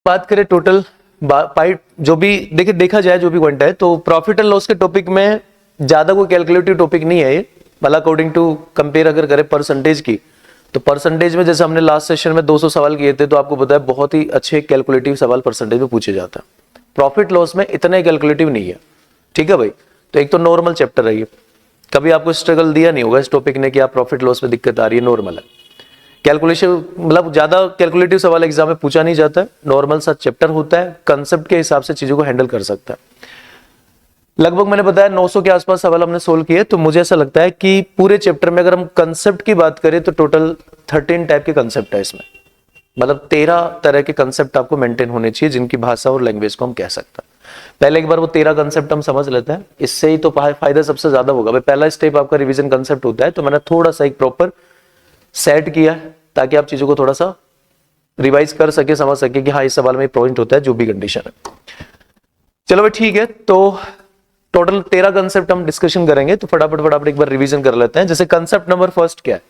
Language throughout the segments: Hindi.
बात करें टोटल पाई जो भी देखिए देखा जाए जो भी पॉइंट है तो प्रॉफिट एंड लॉस के टॉपिक में ज्यादा कोई कैलकुलेटिव टॉपिक नहीं है ये, मतलब अकॉर्डिंग टू कंपेयर अगर करें परसेंटेज की तो परसेंटेज में जैसे हमने लास्ट सेशन में 200 सवाल किए थे तो आपको पता है बहुत ही अच्छे कैलकुलेटिव सवाल परसेंटेज में पूछे जाता है। प्रॉफिट लॉस में इतने कैलकुलेटिव नहीं है, ठीक है भाई। तो एक तो नॉर्मल चैप्टर है ये, कभी आपको स्ट्रगल दिया नहीं होगा इस टॉपिक ने कि आप प्रॉफिट लॉस में दिक्कत आ रही है, नॉर्मल है। कैलकुलेशन मतलब ज्यादा कैलकुलेटिव सवाल एग्जाम में पूछा नहीं जाता है, नॉर्मल सा चैप्टर होता है, कंसेप्ट के हिसाब से चीजों को हैंडल कर सकता है। लगभग मैंने बताया 900 के आसपास सवाल हमने सोल्व किए, तो मुझे ऐसा लगता है कि पूरे चैप्टर में अगर हम कंसेप्ट की बात करें तो टोटल 13 टाइप के कंसेप्ट है इसमें, मतलब 13 तरह के कंसेप्ट आपको मेंटेन होने चाहिए जिनकी भाषा और लैंग्वेज को हम कह सकते हैं। पहले एक बार वो 13 कंसेप्ट हम समझ लेते हैं, इससे ही तो फायदा सबसे ज्यादा होगा भाई। पहला स्टेप आपका रिवीजन कंसेप्ट होता है, तो मैंने थोड़ा सा एक प्रॉपर सेट किया है ताकि आप चीजों को थोड़ा सा रिवाइज कर सके, समझ सके कि हाँ इस सवाल में पॉइंट होता है जो भी कंडीशन है। चलो भाई ठीक है, तो टोटल 13 कंसेप्ट हम डिस्कशन करेंगे, तो फटाफट एक बार रिवीजन कर लेते हैं। जैसे कंसेप्ट नंबर फर्स्ट क्या है,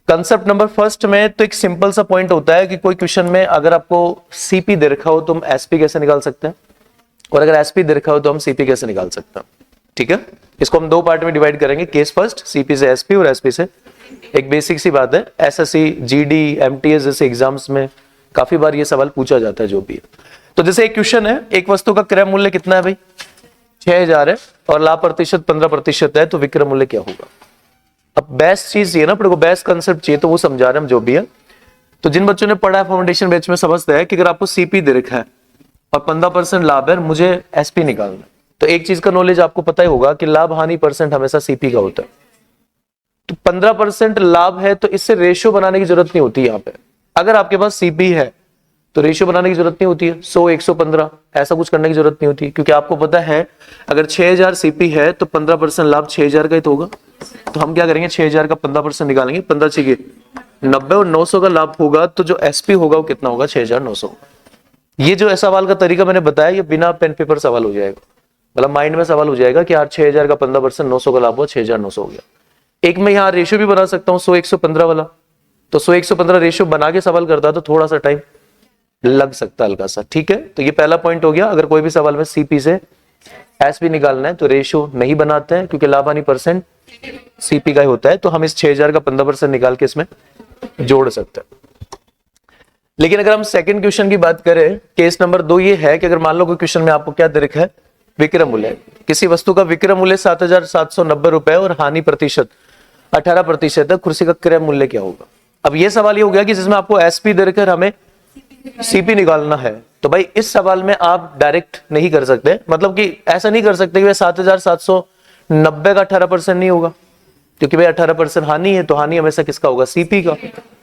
कंसेप्ट नंबर फर्स्ट में तो एक सिंपल सा पॉइंट होता है कि कोई क्वेश्चन में अगर आपको सीपी दे रखा हो तो हम एसपी कैसे निकाल सकते हैं, और अगर एसपी दे रखा हो तो हम सीपी कैसे निकाल सकते हैं, ठीक है। इसको हम दो पार्ट में डिवाइड करेंगे, केस फर्स्ट सीपी से एसपी और एसपी से। एक बेसिक सी बात है, एसएससी जीडी एमटीएस जैसे एग्जाम्स में काफी बार ये सवाल पूछा जाता है जो भी है। तो जैसे एक क्वेश्चन है, एक वस्तु का क्रय मूल्य कितना है भाई 6000 है और लाभ प्रतिशत 15% है, तो विक्रय मूल्य क्या होगा। अब बेस्ट चीज ये ना, अपने को बेस्ट कंसेप्ट चाहिए, तो वो समझा रहे हम जो भी है। तो जिन बच्चों ने पढ़ा है फाउंडेशन बैच में समझते हैं कि अगर आपको सीपी दे रखा है और 15% लाभ है, मुझे एसपी निकालना है, तो एक चीज का नॉलेज आपको पता ही होगा कि लाभ हानि परसेंट हमेशा सीपी का होता है। तो 15% लाभ है तो इससे रेशियो बनाने की जरूरत नहीं होती। यहाँ पे अगर आपके पास सीपी है तो रेशियो बनाने की जरूरत नहीं होती है, 100 115 ऐसा कुछ करने की जरूरत नहीं होती, क्योंकि आपको पता है अगर 6000 सीपी है तो 15% लाभ 6000 का ही तो होगा। तो हम क्या करेंगे, 6000 का 15% निकालेंगे, 15 चाहिए 90 और 900 का लाभ होगा, तो जो एसपी होगा वो कितना होगा 6900। ये जो सवाल का तरीका मैंने बताया ये बिना पेन पेपर सवाल हो जाएगा, मतलब माइंड में सवाल हो जाएगा कि यार 6000 का 15% 900 का लाभ हुआ 6900 हो गया। एक मैं यहाँ रेशियो भी बना सकता हूँ 100 115 वाला, तो 100 115 रेशियो बना के सवाल करता तो थोड़ा सा टाइम लग सकता है हल्का सा, ठीक है। तो ये पहला पॉइंट हो गया। अगर कोई भी सवाल में सीपी से एसपी निकालना है तो रेशियो नहीं बनाते हैं, क्योंकि लाभ हानि परसेंट सीपी का ही होता है, तो हम इस 6000 का 15% निकाल के इसमें जोड़ सकते हैं। लेकिन अगर हम सेकंड क्वेश्चन की बात करें, केस नंबर 2 ये है कि अगर मान लो कोई क्वेश्चन में आपको क्या दे रखा है, विक्रय मूल्य, किसी वस्तु का विक्रय मूल्य 7790 रुपए और हानि प्रतिशत 18% है, कुर्सी का क्रय मूल्य क्या होगा। अब ये सवाल ये हो गया कि जिसमें आपको एसपी देकर हमें सीपी निकालना है, तो भाई इस सवाल में आप डायरेक्ट नहीं कर सकते, मतलब कि ऐसा नहीं कर सकते कि 7790 का 18% नहीं होगा, क्योंकि भाई 18% हानि है, तो हानि हमेशा किसका होगा, सीपी का।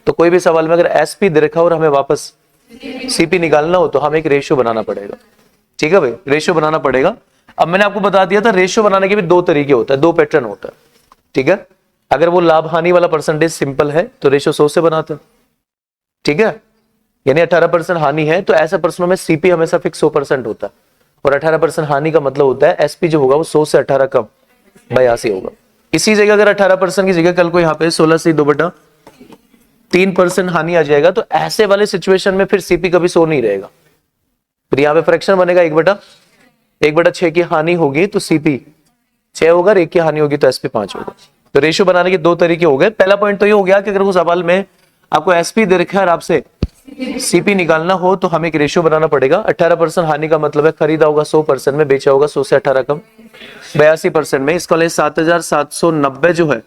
तो कोई भी सवाल में अगर एसपी दे रखा और हमें वापस सीपी निकालना हो तो हमें एक रेशियो बनाना पड़ेगा, ठीक है भाई, रेशियो बनाना पड़ेगा। अब मैंने आपको बता दिया था रेशियो बनाने के भी 2 तरीके होता है, 2 पैटर्न होता है, ठीक है। अगर वो लाभ हानि वाला परसेंटेज सिंपल है तो रेशियो 100 से बनाते हैं, ठीक है, यानी 18% हानि है तो ऐसे प्रश्नों में सीपी हमेशा फिक्स 100% होता है, और 18% हानि का मतलब होता है एसपी जो होगा वो 100 से 18 कम 82 होगा। इसी जगह अगर 18% की जगह कल को यहाँ पे 16 से 2/3% हानि आ जाएगा, तो ऐसे वाले सिचुएशन में फिर सीपी कभी 100 नहीं रहेगा, फिर यहाँ पे फ्रैक्शन बनेगा 1/6 की हानि होगी तो सीपी 6 होगा, 1 की हानि होगी तो एसपी 5 होगा। तो रेशियो बनाने के 2 तरीके हो गए। पहला पॉइंट तो ये हो गया कि अगर उस सवाल में आपको एसपी दे रखा है और आपसे सीपी निकालना हो तो हमें एक रेशियो बनाना पड़ेगा। 18% हानि का मतलब है खरीदा होगा 100% में, बेचा होगा 100 से 18 कम 82% में। इसका 7790 जो है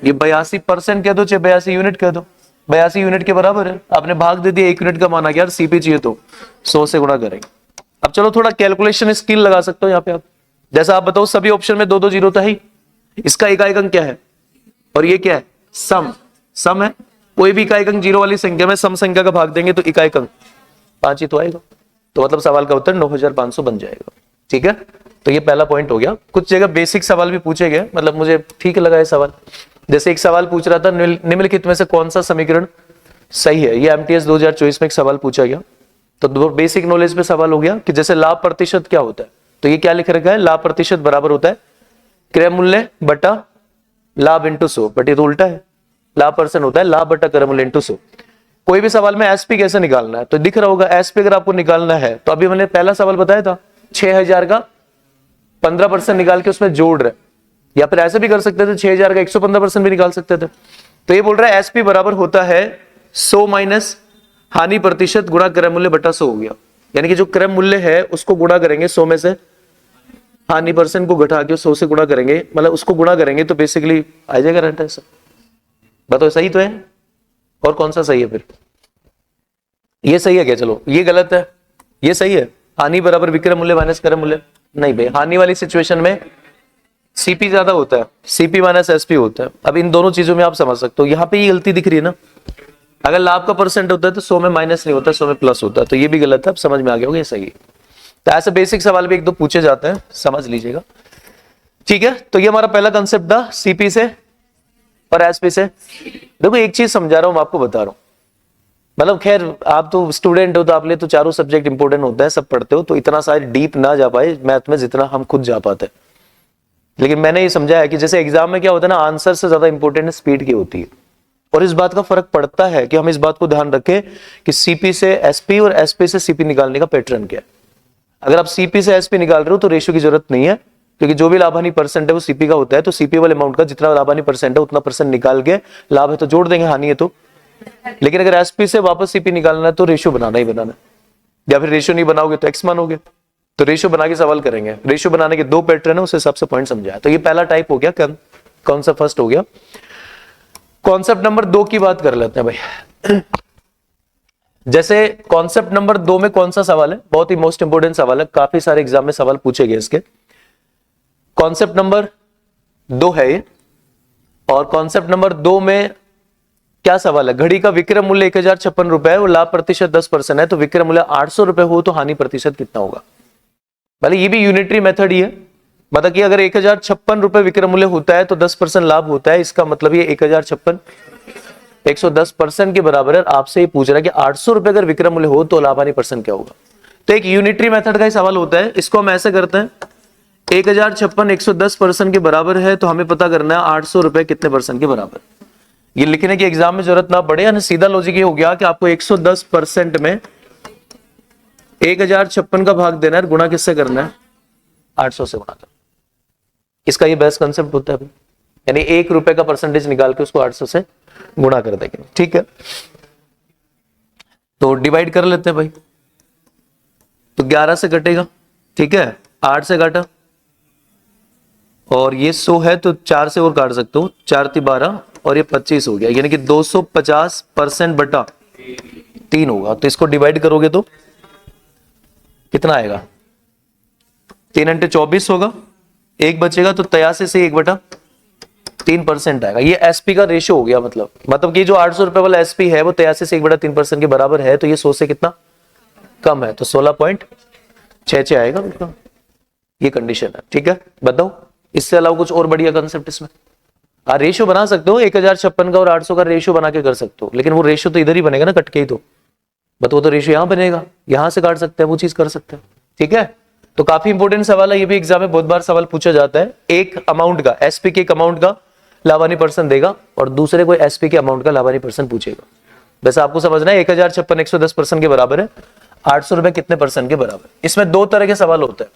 ये 82% कह दो चाहे 82 यूनिट कह दो, 82 यूनिट के बराबर है। आपने भाग दे दिया 1 यूनिट का मान आ गया, सीपी चाहिए तो 100 से गुणा करेंगे। अब चलो थोड़ा कैलकुलेशन स्किल लगा सकते हो यहाँ पे आप, जैसा आप बताओ सभी ऑप्शन में 2-2 जीरो तो है ही, इसका इकाई अंक क्या है और ये क्या है, सम है। कोई भी इकाई अंक जीरो वाली संख्या में सम संख्या का भाग देंगे तो इकाई अंक 5 ही तो आएगा, तो मतलब सवाल का उत्तर 9500 बन जाएगा, ठीक है। तो ये पहला पॉइंट हो गया। कुछ जगह बेसिक सवाल भी पूछे गए, मतलब मुझे ठीक लगा ये सवाल। जैसे एक सवाल पूछ रहा था निम्नलिखित में से कौन सा समीकरण सही है, ये एमटीएस 2024 में एक सवाल पूछा गया, तो बेसिक नॉलेज पे सवाल हो गया कि जैसे लाभ प्रतिशत क्या होता है, तो ये क्या लिख रखा है, लाभ प्रतिशत बराबर होता है क्रय मूल्य बटा लाभ इंटू 100, बट ये तो उल्टा है, लाभ परसेंट होता है लाभ बटा क्रय मूल्य इंटू 100। कोई भी सवाल में एसपी कैसे निकालना है, तो दिख रहा होगा एसपी अगर आपको निकालना है तो अभी मैंने पहला सवाल बताया था 6000 का 15% निकाल के उसमें जोड़ रहे, या फिर ऐसे भी कर सकते थे 6000 का 115% भी निकाल सकते थे। तो ये बोल रहा है एसपी बराबर होता है 100 माइनस हानि प्रतिशत गुणा क्रय मूल्य बटा 100 हो गया, यानी कि जो क्रय मूल्य है उसको गुणा करेंगे 100 में से, हानि परसेंट को घटा के 100 से गुणा करेंगे, मतलब उसको गुणा करेंगे तो बेसिकली आ जाएगा रेंट आंसर। बताओ सही तो है, और कौन सा सही है फिर? ये सही है क्या? चलो ये गलत है, ये सही है। हानि बराबर विक्रय मूल्य माइनस क्रय मूल्य, नहीं भाई, हानि वाली सिचुएशन में सीपी ज्यादा होता है, सीपी माइनस एसपी होता है। अब इन दोनों चीजों में आप समझ सकते हो, यहाँ पे ये गलती दिख रही है ना, अगर लाभ का परसेंट होता है तो 100 में माइनस नहीं होता, 100 में प्लस होता है, तो ये भी गलत है। अब समझ में आ गया होगा, ये सही है। तो ऐसे बेसिक सवाल भी एक दो पूछे जाते हैं, समझ लीजिएगा, ठीक है। तो ये हमारा पहला कंसेप्ट था सीपी से और एसपी से। देखो एक चीज समझा रहा हूं, मैं आपको बता रहा हूं, मतलब खैर आप तो स्टूडेंट हो तो आप लिए तो चारों सब्जेक्ट इंपॉर्टेंट होता है, सब पढ़ते हो, तो इतना सारे डीप ना जा पाए मैथ में जितना हम खुद जा पाते हैं। लेकिन मैंने ये समझा है कि जैसे एग्जाम में क्या होता है ना, आंसर से ज्यादा इंपॉर्टेंट स्पीड की होती है, और इस बात का फर्क पड़ता है कि हम इस बात को ध्यान रखें कि सीपी से एसपी और एसपी से सीपी निकालने का पैटर्न क्या है। अगर आप सीपी से एसपी निकाल रहे हो तो रेशियो की जरूरत नहीं है, क्योंकि जो भी लाभ हानि परसेंट है वो सीपी का होता है, तो सीपी वाले अमाउंट का जितना लाभ हानि परसेंट है उतना परसेंट निकाल के, लाभ है तो जोड़ देंगे, हानि है तो। लेकिन अगर एसपी से वापस सीपी निकालना है तो रेशियो बनाना ही बनाना है, या फिर रेशियो नहीं बनाओगे तो एक्स मानोगे। तो रेशियो बना के सवाल करेंगे, रेशियो बनाने के दो पैटर्न है, उस हिसाब से पॉइंट समझाया। तो ये पहला टाइप हो गया, कौन सा फर्स्ट हो गया। कॉन्सेप्ट नंबर 2 की बात कर लेते हैं भाई। जैसे कॉन्सेप्ट नंबर 2 में कौन सा सवाल है, बहुत ही मोस्ट इंपोर्टेंट सवाल है, काफी सारे एग्जाम में सवाल पूछे गए इसके। कॉन्सेप्ट नंबर 2 है ये, और कॉन्सेप्ट नंबर 2 में क्या सवाल है, घड़ी का विक्रय मूल्य 1056 रुपए है और लाभ प्रतिशत 10% है, तो विक्रय मूल्य 800 रुपए हो तो हानि प्रतिशत कितना होगा। भले ये भी यूनिटरी मेथड ही है, मतलब कि अगर 1056 रुपए विक्रय मूल्य होता है तो 10% लाभ होता है, इसका मतलब ये 1056 110% के बराबर है। आपसे ये पूछ रहा है कि 800 रुपए अगर विक्रय मूल्य हो तो लाभ हानि परसेंट क्या होगा। तो एक यूनिटरी मेथड का ही सवाल होता है, इसको हम ऐसे करते हैं, 1056 110% के बराबर है, तो हमें पता करना है 800 रुपए कितने परसेंट के बराबर। ये लिखने की एग्जाम में जरूरत ना पड़े, यानी सीधा लॉजिक ये हो गया कि आपको 110% में 1056 का भाग देना है, गुणा किससे करना है, 800 से गुणा करना। इसका ये बेस्ट कंसेप्ट होता है, यानी 1 रुपए का परसेंटेज निकाल के उसको 800 से गुणा कर देंगे, ठीक है। तो डिवाइड कर लेते हैं भाई, तो 11 से कटेगा, ठीक है, 8 से काटा, और ये 100 है तो 4 से और काट सकते हो, 4 × 12 और ये 25 हो गया, यानी कि 250% बटा 3 होगा। तो इसको डिवाइड करोगे तो कितना आएगा, 3 × 24 होगा, एक बचेगा, तो 83 से 1/3% आएगा। ये एसपी का रेशियो हो गया, मतलब कि जो 800 रुपए वाला एसपी है वो 83 से 1/3% के बराबर है, तो ये 100 से कितना कम है, तो 16.66 आएगा। ये कंडीशन है, ठीक है। बताओ इससे अलावा कुछ और बढ़िया कंसेप्ट इसमें। रेशियो बना सकते हो 1056 का और 800 का रेशियो बना के कर सकते हो, लेकिन वो रेशियो तो इधर ही बनेगा ना, कट के ही। तो बताओ, तो रेशियो यहां बनेगा, यहां से काट सकते हैं, वो चीज कर सकते हैं, ठीक है। तो काफी इंपोर्टेंट सवाल है, ये भी एग्जाम में बहुत बार सवाल पूछा जाता है। एक अमाउंट का, एसपी के एक अमाउंट का लाभ हानि परसेंट देगा और दूसरे कोई एसपी के अमाउंट का लाभ हानि परसेंट पूछेगा। वैसे आपको समझना है 1056 110% के बराबर है, 800 रुपए कितने परसेंट के बराबर। इसमें 2 तरह के सवाल होते हैं,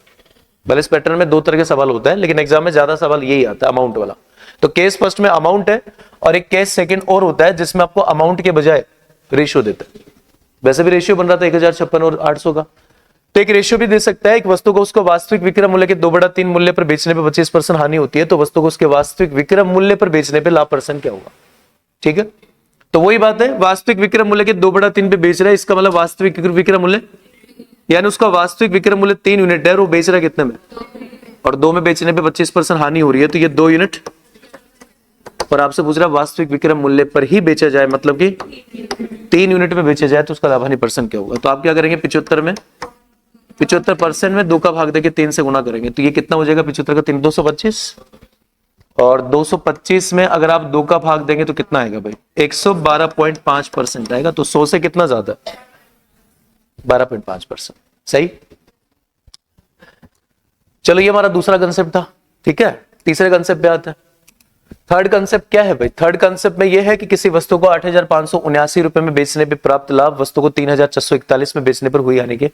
भले इस पैटर्न में 2 तरह के सवाल होता है, लेकिन एग्जाम में ज्यादा सवाल यही आता है, अमाउंट वाला। तो केस फर्स्ट में अमाउंट है, और एक केस सेकंड और होता है जिसमें आपको अमाउंट के बजाय रेशियो देता है। वैसे भी रेशियो बन रहा था 1056 और 800 का, तो एक रेशियो भी दे सकता है। एक वस्तु को उसको वास्तविक विक्रय मूल्य के 2/3 मूल्य पर बेचने पर 25% हानि होती है, तो वस्तु को उसके वास्तविक विक्रय मूल्य पर बेचने पर लाभ परसेंट क्या होगा, ठीक है। तो वही बात है, वास्तविक विक्रय मूल्य के 2/3 पे बेच रहा है, इसका मतलब वास्तविक विक्रय मूल्य, यानी उसका वास्तविक विक्रय मूल्य 3 यूनिट है, वो बेच रहा है कितने में, और 2 में बेचने पे 25% हानि हो रही है, तो ये 2 यूनिट। और आपसे पूछ रहा है वास्तविक विक्रय मूल्य पर ही बेचा जाए, मतलब कि 3 यूनिट में बेचा जाए, तो उसका लाभ हानि परसेंट क्या होगा। तो आप क्या करेंगे, 75% में 2 का भाग देके 3 से गुणा करेंगे, तो ये कितना हो जाएगा, 75 का 3 225, और 225 में अगर आप 2 का भाग देंगे तो कितना आएगा भाई, 112.5% आएगा। तो 100 से कितना ज्यादा, 12.5%, सही। चलो ये हमारा दूसरा कंसेप्ट था, ठीक है। तीसरे कंसेप्ट पे आते हैं। थर्ड कंसेप्ट क्या है भाई? थर्ड कंसेप्ट में यह है कि किसी वस्तु को 8,579 रुपए में बेचने पे प्राप्त लाभ वस्तु को 3,441 में बेचने पर हुई हानि के।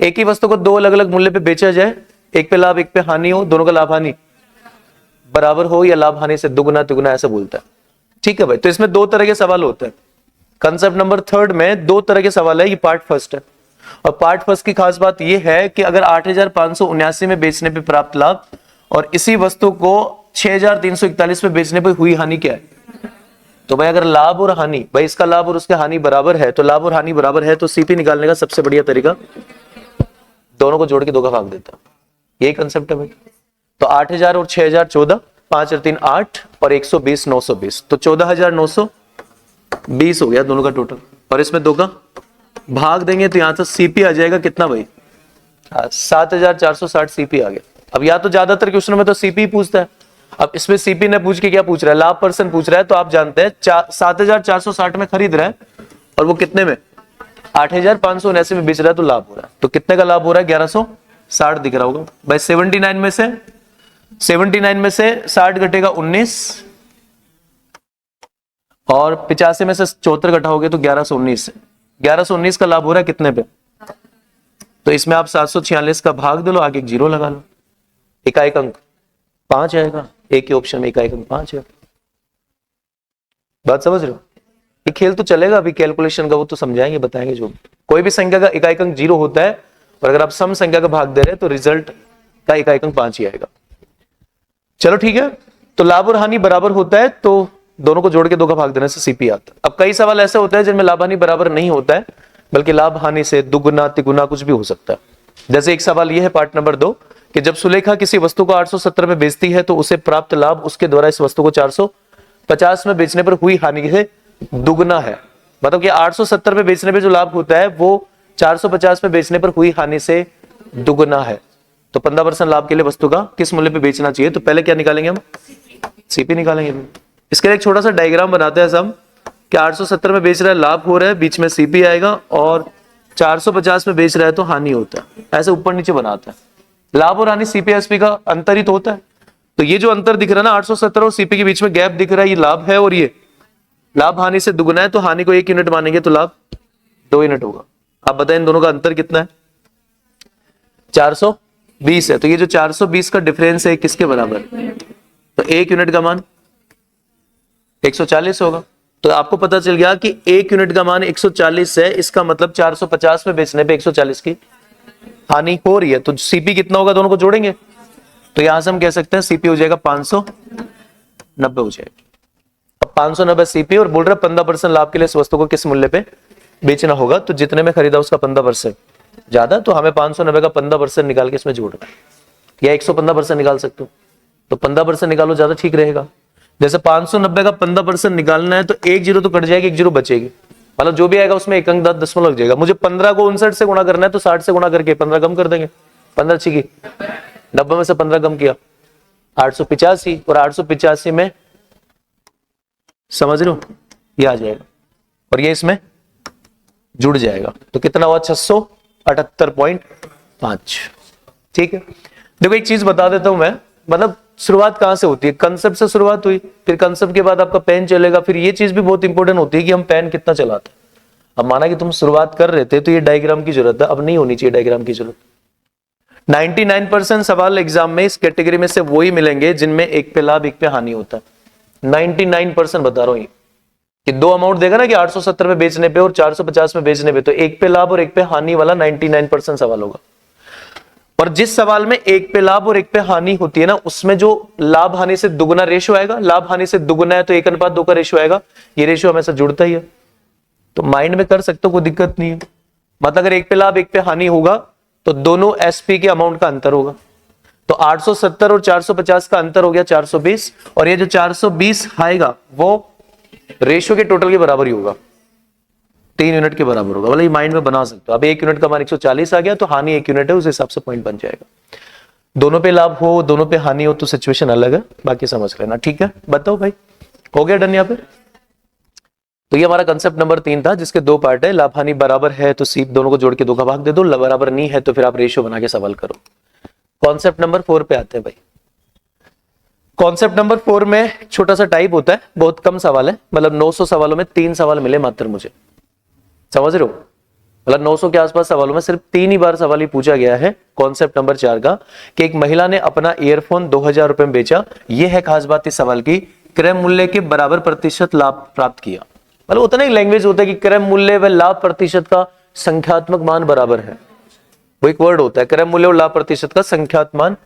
एक ही वस्तु को दो अलग अलग मूल्य पे बेचा जाए, एक पे लाभ एक पे हानि हो, दोनों का लाभ हानि बराबर हो या लाभ हानि से दुगुना तिगुना, ऐसा बोलता है। ठीक है भाई, तो इसमें दो तरह के सवाल होते हैं। कंसेप्ट नंबर थर्ड में दो तरह के सवाल है, ये पार्ट फर्स्ट है। और पार्ट फर्स्ट की खास बात यह है कि अगर 8,579 में बेचने पे प्राप्त लाभ और इसी वस्तु को 6,341 में बेचने पे हुई हानि क्या है, तो भाई अगर लाभ और हानि, भाई इसका लाभ और उसके हानि बराबर है, तो लाभ और हानि बराबर है तो सीपी निकालने का सबसे बढ़िया तरीका दोनों को जोड़ के दो का भाग देता, यही कंसेप्ट है भाई। तो 8,000 और 6,000 14, 5 और 3 8 और 120 920, तो 14,920 हो गया दोनों का टोटल। और इसमें दो का भाग देंगे तो यहां से सीपी आ जाएगा कितना भाई? 7,460 सीपी आ गया। अब या तो ज्यादातर क्वेश्चनों में तो सीपी पूछता है, अब इसमें सीपी ने पूछ के क्या पूछ रहा है? लाभ परसेंट पूछ रहा है। तो आप जानते हैं 7,460 में खरीद रहा है और वो कितने में? 8,579 में बेच रहा है, तो लाभ हो रहा है। तो कितने का लाभ हो रहा है? 1,160 दिख रहा होगा भाई। 79 में से 60 घटेगा 19 और 85 में से 74 घटाओगे तो 1119 है। 1119 का लाभ हो रहा है कितने पे? तो इसमें आप 746 का भाग दे लो, आगे एक जीरो लगा लो, इकाइक अंक 5 आएगा। एक ही ऑप्शन में इकाइक अंक 5 है। बात समझ रहे हो? ये खेल तो चलेगा, अभी कैलकुलेशन का वो तो समझाएंगे, बताएंगे। जो कोई भी संख्या का इकाइक अंक 0 होता है और अगर आप सम संख्या का भाग दे रहे हैं तो रिजल्ट का इकाइक अंक 5 ही आएगा। चलो ठीक है, तो लाभ और हानि बराबर होता है तो दोनों को जोड़ के दो का भाग देने से सीपी आता है। अब कई सवाल ऐसे होते हैं जिनमें लाभ हानि बराबर नहीं होता है, बल्कि लाभ हानि से दुगुना तिगुना कुछ भी हो सकता है। जैसे एक सवाल यह है पार्ट नंबर 2 कि जब सुलेखा किसी वस्तु को 870 में बेचती है तो उसे प्राप्त लाभ उसके द्वारा इस वस्तु को 450 में बेचने पर हुई हानि से दुगुना है। मतलब कि 870 में बेचने पे जो लाभ होता है वो 450 में बेचने पर हुई हानि से दुगुना है। तो 15% लाभ के लिए वस्तु का किस मूल्य पे बेचना चाहिए? तो पहले क्या निकालेंगे हम? सीपी निकालेंगे। इसके लिए एक छोटा सा डायग्राम बनाते हैं हम कि 870 में बेच रहा है, लाभ हो रहा है, बीच में सीपी आएगा, और 450 में बेच रहा है तो हानि होता है। ऐसे ऊपर नीचे बनाते हैं। लाभ और हानि सीपी एसपी का अंतर ही तो होता है। तो ये जो अंतर दिख रहा है ना 870 और सीपी के बीच में गैप दिख रहा है, ये लाभ है और ये लाभ हानि से दुगुना है, तो हानि को 1 यूनिट मानेंगे तो लाभ 2 यूनिट होगा। आप बताएं इन दोनों का अंतर कितना है? 420 है। तो ये जो 420 का डिफरेंस है किसके बराबर? तो 1 यूनिट का मान 140 होगा। तो आपको पता चल गया कि 1 यूनिट का मान 140 है, इसका मतलब 450 में बेचने पे 140 की हानि हो रही है। तो सीपी कितना होगा? दोनों को जोड़ेंगे तो यहां से हम कह सकते हैं सीपी हो जाएगा 590 हो जाएगा। अब 590 सीपी और बोल रहा है 15% लाभ के लिए इस वस्तु को किस मूल्य पे बेचना होगा? तो जितने में खरीदा उसका 15% ज्यादा, तो हमें 590 का 15% निकाल के इसमें जोड़ना है, या 115% निकाल सकते हो। तो 15% निकालो, ज्यादा ठीक रहेगा। जैसे 590 का 15% निकालना है तो एक जीरो तो कट जाएगी, एक जीरो बचेगी, मतलब जो भी आएगा उसमें एक अंक 10 दशमलव लग जाएगा। मुझे 15 को 59 से गुणा करना है तो 60 से गुणा करके 15 कम कर देंगे। 15 छिकी 90 में से 15 कम किया 885, और 885 में समझ रहे हो ये आ जाएगा और ये इसमें जुड़ जाएगा। तो कितना हुआ? 678.5। ठीक है, देखो एक चीज बता देता हूं मैं, मतलब शुरुआत कहां से होती है? कंसेप्ट से शुरुआत हुई, फिर कंसेप्ट के बाद आपका पेन चलेगा, फिर ये चीज भी बहुत इंपॉर्टेंट होती है कि हम पेन कितना चलाते हैं। अब माना कि तुम शुरुआत कर रहे थे तो ये डायग्राम की जरूरत है, अब नहीं होनी चाहिए डायग्राम की जरूरत। 99% सवाल एग्जाम में इस कैटेगरी में से वही मिलेंगे जिनमें एक पे लाभ एक पे हानि होता है। 99% बता रहा हूं ये कि दो अमाउंट देगा ना कि 870 में बेचने पे और 450 में बेचने पे, तो एक पे लाभ और एक पे हानि वाला 99% सवाल होगा। और जिस सवाल में एक पे लाभ और एक पे हानि होती है ना, उसमें जो लाभ हानि से दुगुना रेशो आएगा, लाभ हानि से दुगुना है तो 1:2 का रेशो आएगा, ये रेशो हमेशा जुड़ता ही है। तो माइंड में कर सकते हो, कोई दिक्कत नहीं है। मतलब अगर एक पे लाभ एक पे हानि होगा तो दोनों एसपी के अमाउंट का अंतर होगा। तो 870 और 450 का अंतर हो गया 420, और ये जो 420 आएगा वो रेशियो के टोटल के बराबर ही होगा, 3 यूनिट के बराबर होगा। मतलब ये माइंड में बना सकते हो। अब 1 यूनिट का मान 140 आ गया तो हानि 1 यूनिट है, उस हिसाब से पॉइंट बन जाएगा। दोनों पे लाभ हो दोनों पे हानि हो तो सिचुएशन अलग है, बाकी समझ लेना। ठीक है, बताओ भाई हो गया डन यहाँ पे? तो ये हमारा कंसेप्ट नंबर 3 था जिसके 2 पार्ट है। लाभ हानि बराबर है तो सीप दोनों को जोड़ के 2 का भाग दे दो, बराबर नहीं है तो फिर आप रेशियो बना के सवाल करो। कॉन्सेप्ट नंबर 4 पे आते हैं भाई। कॉन्सेप्ट नंबर 4 में छोटा सा टाइप होता है, बहुत कम सवाल है, मतलब 900 सवालों में 3 सवाल मिले मात्र मुझे, समझ रहे हो? मतलब 900 के आसपास सवालों में सिर्फ 3 ही बार सवाल ही पूछा गया है कॉन्सेप्ट नंबर 4 का कि एक महिला ने अपना ईयरफोन 2000 रुपए में बेचा, यह है खास बात इस सवाल की, क्रय मूल्य के बराबर प्रतिशत लाभ प्राप्त किया। मतलब उतना ही लैंग्वेज होता है कि क्रय मूल्य व लाभ प्रतिशत का संख्यात्मक मान बराबर है, वो एक वर्ड होता है, क्रय मूल्य और लाभ प्रतिशत का संख्यात्मक मान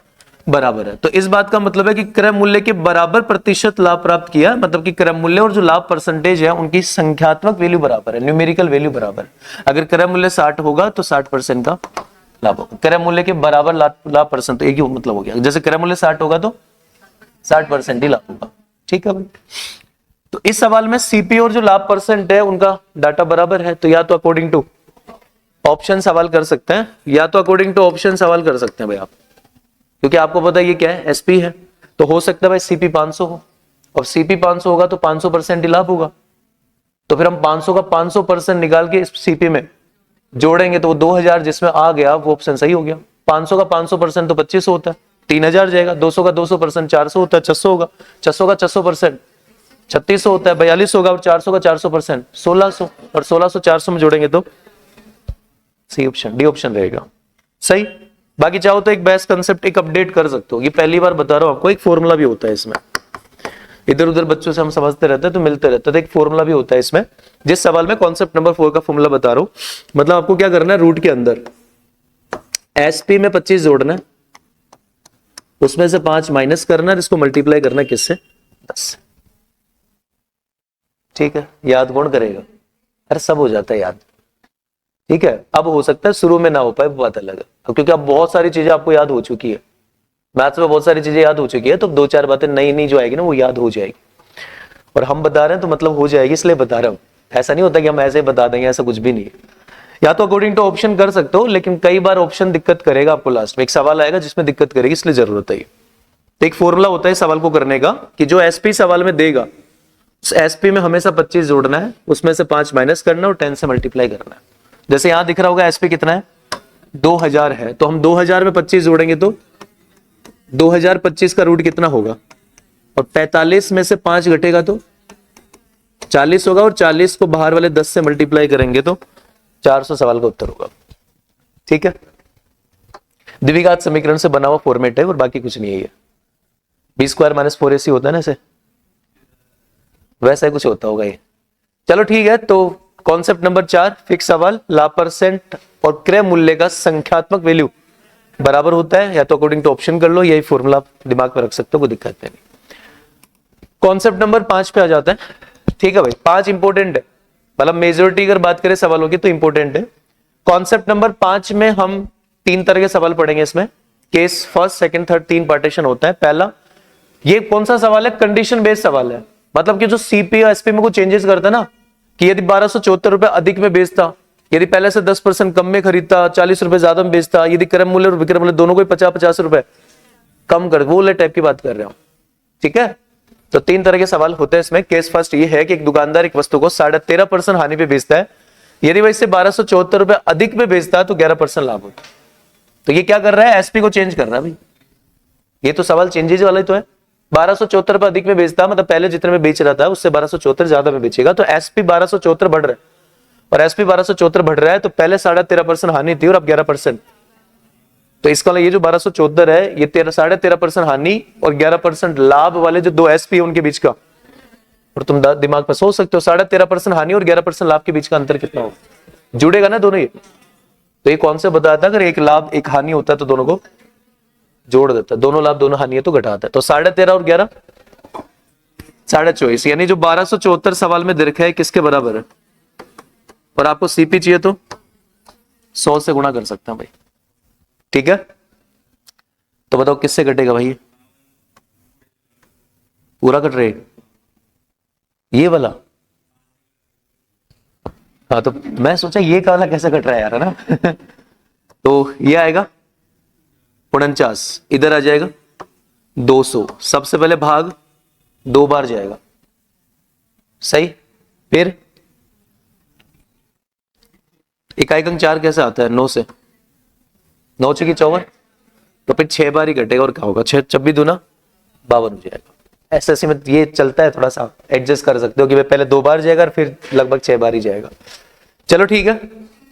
बराबर है। तो इस बात का मतलब है कि क्रय मूल्य के बराबर प्रतिशत लाभ प्राप्त किया, मतलब कि क्रय मूल्य और जो लाभ परसेंटेज है उनकी संख्यात्मक वैल्यू बराबर है, न्यूमेरिकल वैल्यू बराबर है। अगर क्रय मूल्य 60 होगा तो 60% का लाभ होगा, क्रय मूल्य के बराबर लाभ परसेंट, तो एक ही मतलब हो गया, जैसे क्रय मूल्य 60 होगा तो 60% ही लाभ होगा। ठीक है भाई, तो इस सवाल में सीपी और जो लाभ परसेंट है उनका डाटा बराबर है, तो या तो अकॉर्डिंग टू ऑप्शन सवाल कर सकते हैं या तो अकॉर्डिंग टू ऑप्शन सवाल कर सकते हैं भाई आप, क्योंकि आपको पता है ये क्या है, एसपी है, तो हो सकता है भाई सीपी 500 हो, और सीपी 500 होगा तो 500% ही लाभ होगा, तो फिर हम 500 का 500% निकाल के इस सीपी में जोड़ेंगे तो वो 2000 जिसमें आ गया वो ऑप्शन सही हो गया। 500 का 500% तो 2500 होता है, 3000 जाएगा, 200 का 200% 400 होता है, 600 होगा, 600 का 600% 3600 होता है, 42 होगा, और 400 का 400% 1600, और 1600 400 में जोड़ेंगे तो सी ऑप्शन, डी ऑप्शन रहेगा सही। बाकी चाहो तो एक बेस्ट कंसेप्ट एक अपडेट कर सकते हो, ये पहली बार बता रहा हूं आपको, एक फॉर्मूला भी होता है इसमें, इधर उधर बच्चों से हम समझते रहते हैं तो मिलते रहते हैं, तो एक फॉर्मूला भी होता है इसमें, जिस सवाल में कॉन्सेप्ट नंबर 4 का फॉर्मूला बता रहा हूं। मतलब आपको क्या करना है, रूट के अंदर एसपी में 25 जोड़ना है, उसमें से 5 माइनस करना है, इसको मल्टीप्लाई करना है किससे, 10। ठीक है, याद कौन करेगा, अरे सब हो जाता है याद। ठीक है, अब हो सकता है शुरू में ना हो पाए, वो बात अलग है, क्योंकि अब बहुत सारी चीजें आपको याद हो चुकी है, मैथ्स में बहुत सारी चीजें याद हो चुकी है, तो 2-4 बातें नई नई जो आएगी ना वो याद हो जाएगी, और हम बता रहे हैं तो मतलब हो जाएगी, इसलिए बता रहा हूं। ऐसा नहीं होता कि हम ऐसे बता देंगे, ऐसा कुछ भी नहीं है। या तो अकॉर्डिंग टू ऑप्शन कर सकते हो, लेकिन कई बार ऑप्शन दिक्कत करेगा आपको, लास्ट में एक सवाल आएगा जिसमें दिक्कत करेगी, इसलिए जरूरत है। तो एक फॉर्मूला होता है सवाल को करने का कि जो एसपी सवाल में देगा उस एसपी में हमेशा 25 जोड़ना है, उसमें से 5 माइनस करना और 10 से मल्टीप्लाई करना है। जैसे यहां दिख रहा होगा एसपी कितना है, 2000 है, तो हम 2000 में 25 जोड़ेंगे तो 2025 का रूट कितना होगा, और 45 में से 5 घटेगा तो 40 होगा, और 40 को बाहर वाले 10 से मल्टीप्लाई करेंगे तो 400 सवाल का उत्तर होगा। ठीक है, द्विघात समीकरण से बना हुआ फॉर्मेट है और बाकी कुछ नहीं है ये, b² - 4ac होता है ना, ऐसे वैसा ही कुछ होता होगा ये। चलो ठीक है, तो कॉन्सेप्ट नंबर 4 फिक्स सवाल, लाभ परसेंट और क्रय मूल्य का संख्यात्मक वैल्यू बराबर होता है, या तो अकॉर्डिंग टू ऑप्शन कर लो, यही फॉर्मूला दिमाग में रख सकते हो, कोई दिक्कत नहीं। कॉन्सेप्ट नंबर 5 पे आ जाता है। ठीक है भाई, 5 इंपोर्टेंट है, मतलब मेजोरिटी अगर बात करें सवालों की तो इंपोर्टेंट है। कॉन्सेप्ट नंबर 5 में हम 3 तरह के सवाल पढ़ेंगे, इसमें case first second third 3 partition होता है। पहला, ये कौन सा सवाल है, कंडीशन बेस्ड सवाल है, मतलब कि जो सीपी और एसपी में कुछ चेंजेस करता है ना, कि यदि 1274 रुपए अधिक में बेचता, यदि पहले से 10% कम में खरीदता, 40 रुपए ज्यादा में बेचता, यदि क्रय मूल्य और विक्रय मूल्य दोनों को 50-50 रुपए कम कर, वो वाले टाइप की बात कर रहा हूं। ठीक है, तो 3 तरह के सवाल होते हैं इसमें। केस फर्स्ट ये है कि एक दुकानदार एक वस्तु को 13.5% हानि पे बेचता है, यदि वह इसे 1274 रुपए अधिक में बेचता है तो 11% लाभ होता है। तो ये क्या कर रहा है, एसपी को चेंज कर रहा है भाई, ये तो सवाल चेंजेज वाला ही तो है। 1274 रुपए अधिक में बेचता, मतलब पहले जितने में बेच रहा था उससे 1274 ज्यादा में बेचेगा, तो एसपी 1274 बढ़ रहा है, और एसपी 1274 बढ़ रहा है, तो पहले 13.5% हानि थी और अब 11%। तो इसका ये जो 1274 है, ये 13.5% हानि और 11% लाभ वाले जो 2 एसपी है उनके बीच का, और तुम दिमाग में सोच सकते हो 13.5% हानि और 11% लाभ के बीच का अंतर कितना हो, जुड़ेगा ना दोनों ये। तो ये कौन से बताता है, अगर एक लाभ एक हानि होता है तो दोनों को जोड़ देता है, दोनों लाभ दोनों हानि है तो घटाता है। तो 13.5 और 11 24.5, यानी जो 1274 सवाल में दे रखा है किसके बराबर है, और आपको सीपी चाहिए तो 100 से गुणा कर सकते हैं भाई। ठीक है, तो बताओ किससे घटेगा भाई, पूरा कट रहे ये वाला। हाँ, तो मैं सोचा ये वाला कैसे कट रहा है यार, है ना तो ये आएगा 49, इधर आ जाएगा 200, सबसे पहले भाग 2 बार जाएगा, सही। फिर इकाई अंक 4 कैसे आता है, 9 से, 9 की 54, तो फिर 6 बार ही घटेगा, और क्या होगा 6 26 दूना 52 हो जाएगा। एसएससी में ये चलता है, थोड़ा सा एडजस्ट कर सकते हो कि भाई पहले 2 बार जाएगा और फिर लगभग 6 बार ही जाएगा। चलो ठीक है,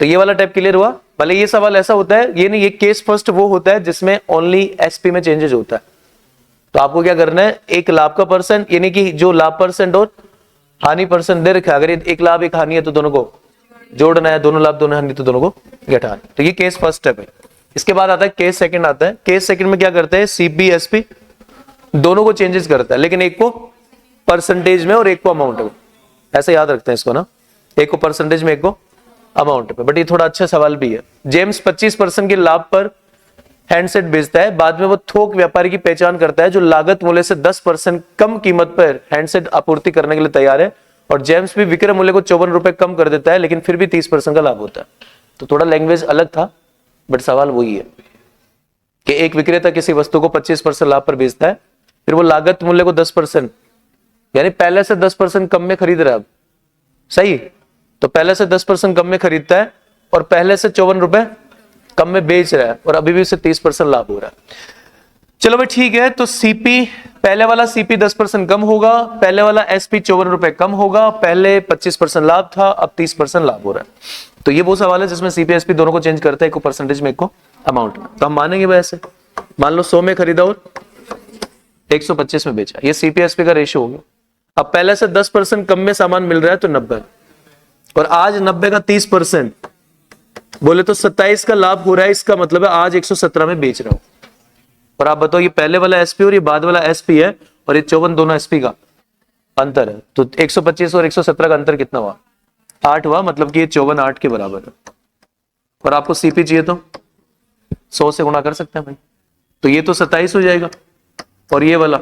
तो ये वाला टाइप क्लियर हुआ। भले ये सवाल ऐसा होता है, ये नहीं, ये केस फर्स्ट वो होता है जिसमें ओनली एसपी में चेंजेस होता है। तो आपको क्या करना है, एक लाभ का परसेंट, यानी कि जो लाभ परसेंट और हानि परसेंट दे रखा है, अगर एक लाभ एक हानि है तो दोनों को जोड़ना है, दोनों लाभ दोनों हानि तो दोनों को घटाना। तो ये केस फर्स्ट स्टेप है। इसके बाद आता है केस सेकंड आता है। केस सेकंड में क्या करते हैं, सीपी एसपी दोनों को चेंजेस करता है, लेकिन एक को परसेंटेज में और एक को अमाउंट में। ऐसे याद रखते हैं इसको ना, एक को परसेंटेज में एक को अमाउंट पे। बट ये थोड़ा अच्छा सवाल भी है। जेम्स 25% के लाभ पर हैंडसेट बेचता है, बाद में वो थोक व्यापारी की पहचान करता है जो लागत मूल्य से 10% कम कीमत पर हैंडसेट आपूर्ति करने के लिए तैयार है, और जेम्स भी विक्रय मूल्य को 54 रुपए कम कर देता है, लेकिन फिर भी 30% का लाभ होता है। तो थोड़ा लैंग्वेज अलग था, बट सवाल वही है कि एक विक्रेता किसी वस्तु को 25% लाभ पर बेचता है, फिर वो लागत मूल्य को 10%, यानी पहले से 10% कम में खरीद रहा है। अब सही, तो पहले से 10% कम में खरीदता है और पहले से 54 रुपए कम में बेच रहा है, और अभी भी उसे 30% लाभ हो रहा है। चलो भाई ठीक है, तो सीपी, पहले वाला सीपी 10% कम होगा, पहले वाला एसपी 54 रुपए कम होगा, पहले 25% लाभ था, अब 30% लाभ हो रहा है। तो ये वो सवाल है जिसमें सीपी एसपी दोनों को चेंज करता है, एक को परसेंटेज में एक को अमाउंट में। तो हम मानेंगे भाई ऐसे, मान लो 100 में खरीदा और 125 में बेचा, ये सीपी एसपी का रेशियो हो गया। अब पहले से 10% कम में सामान मिल रहा है तो 90, और आज 90 का 30% बोले तो 27 का लाभ हो रहा है। इसका मतलब है आज 117 में बेच रहा हूं। और आप बताओ, ये पहले वाला एसपी और ये बाद वाला एसपी है, और ये 54 दोनों एसपी का अंतर है। तो 125 और 117 का अंतर कितना हुआ, 8 हुआ, मतलब कि ये 54 8 के बराबर है। और आपको सीपी चाहिए तो 100 से गुणा कर सकते हैं भाई, तो ये तो 27 हो जाएगा और ये वाला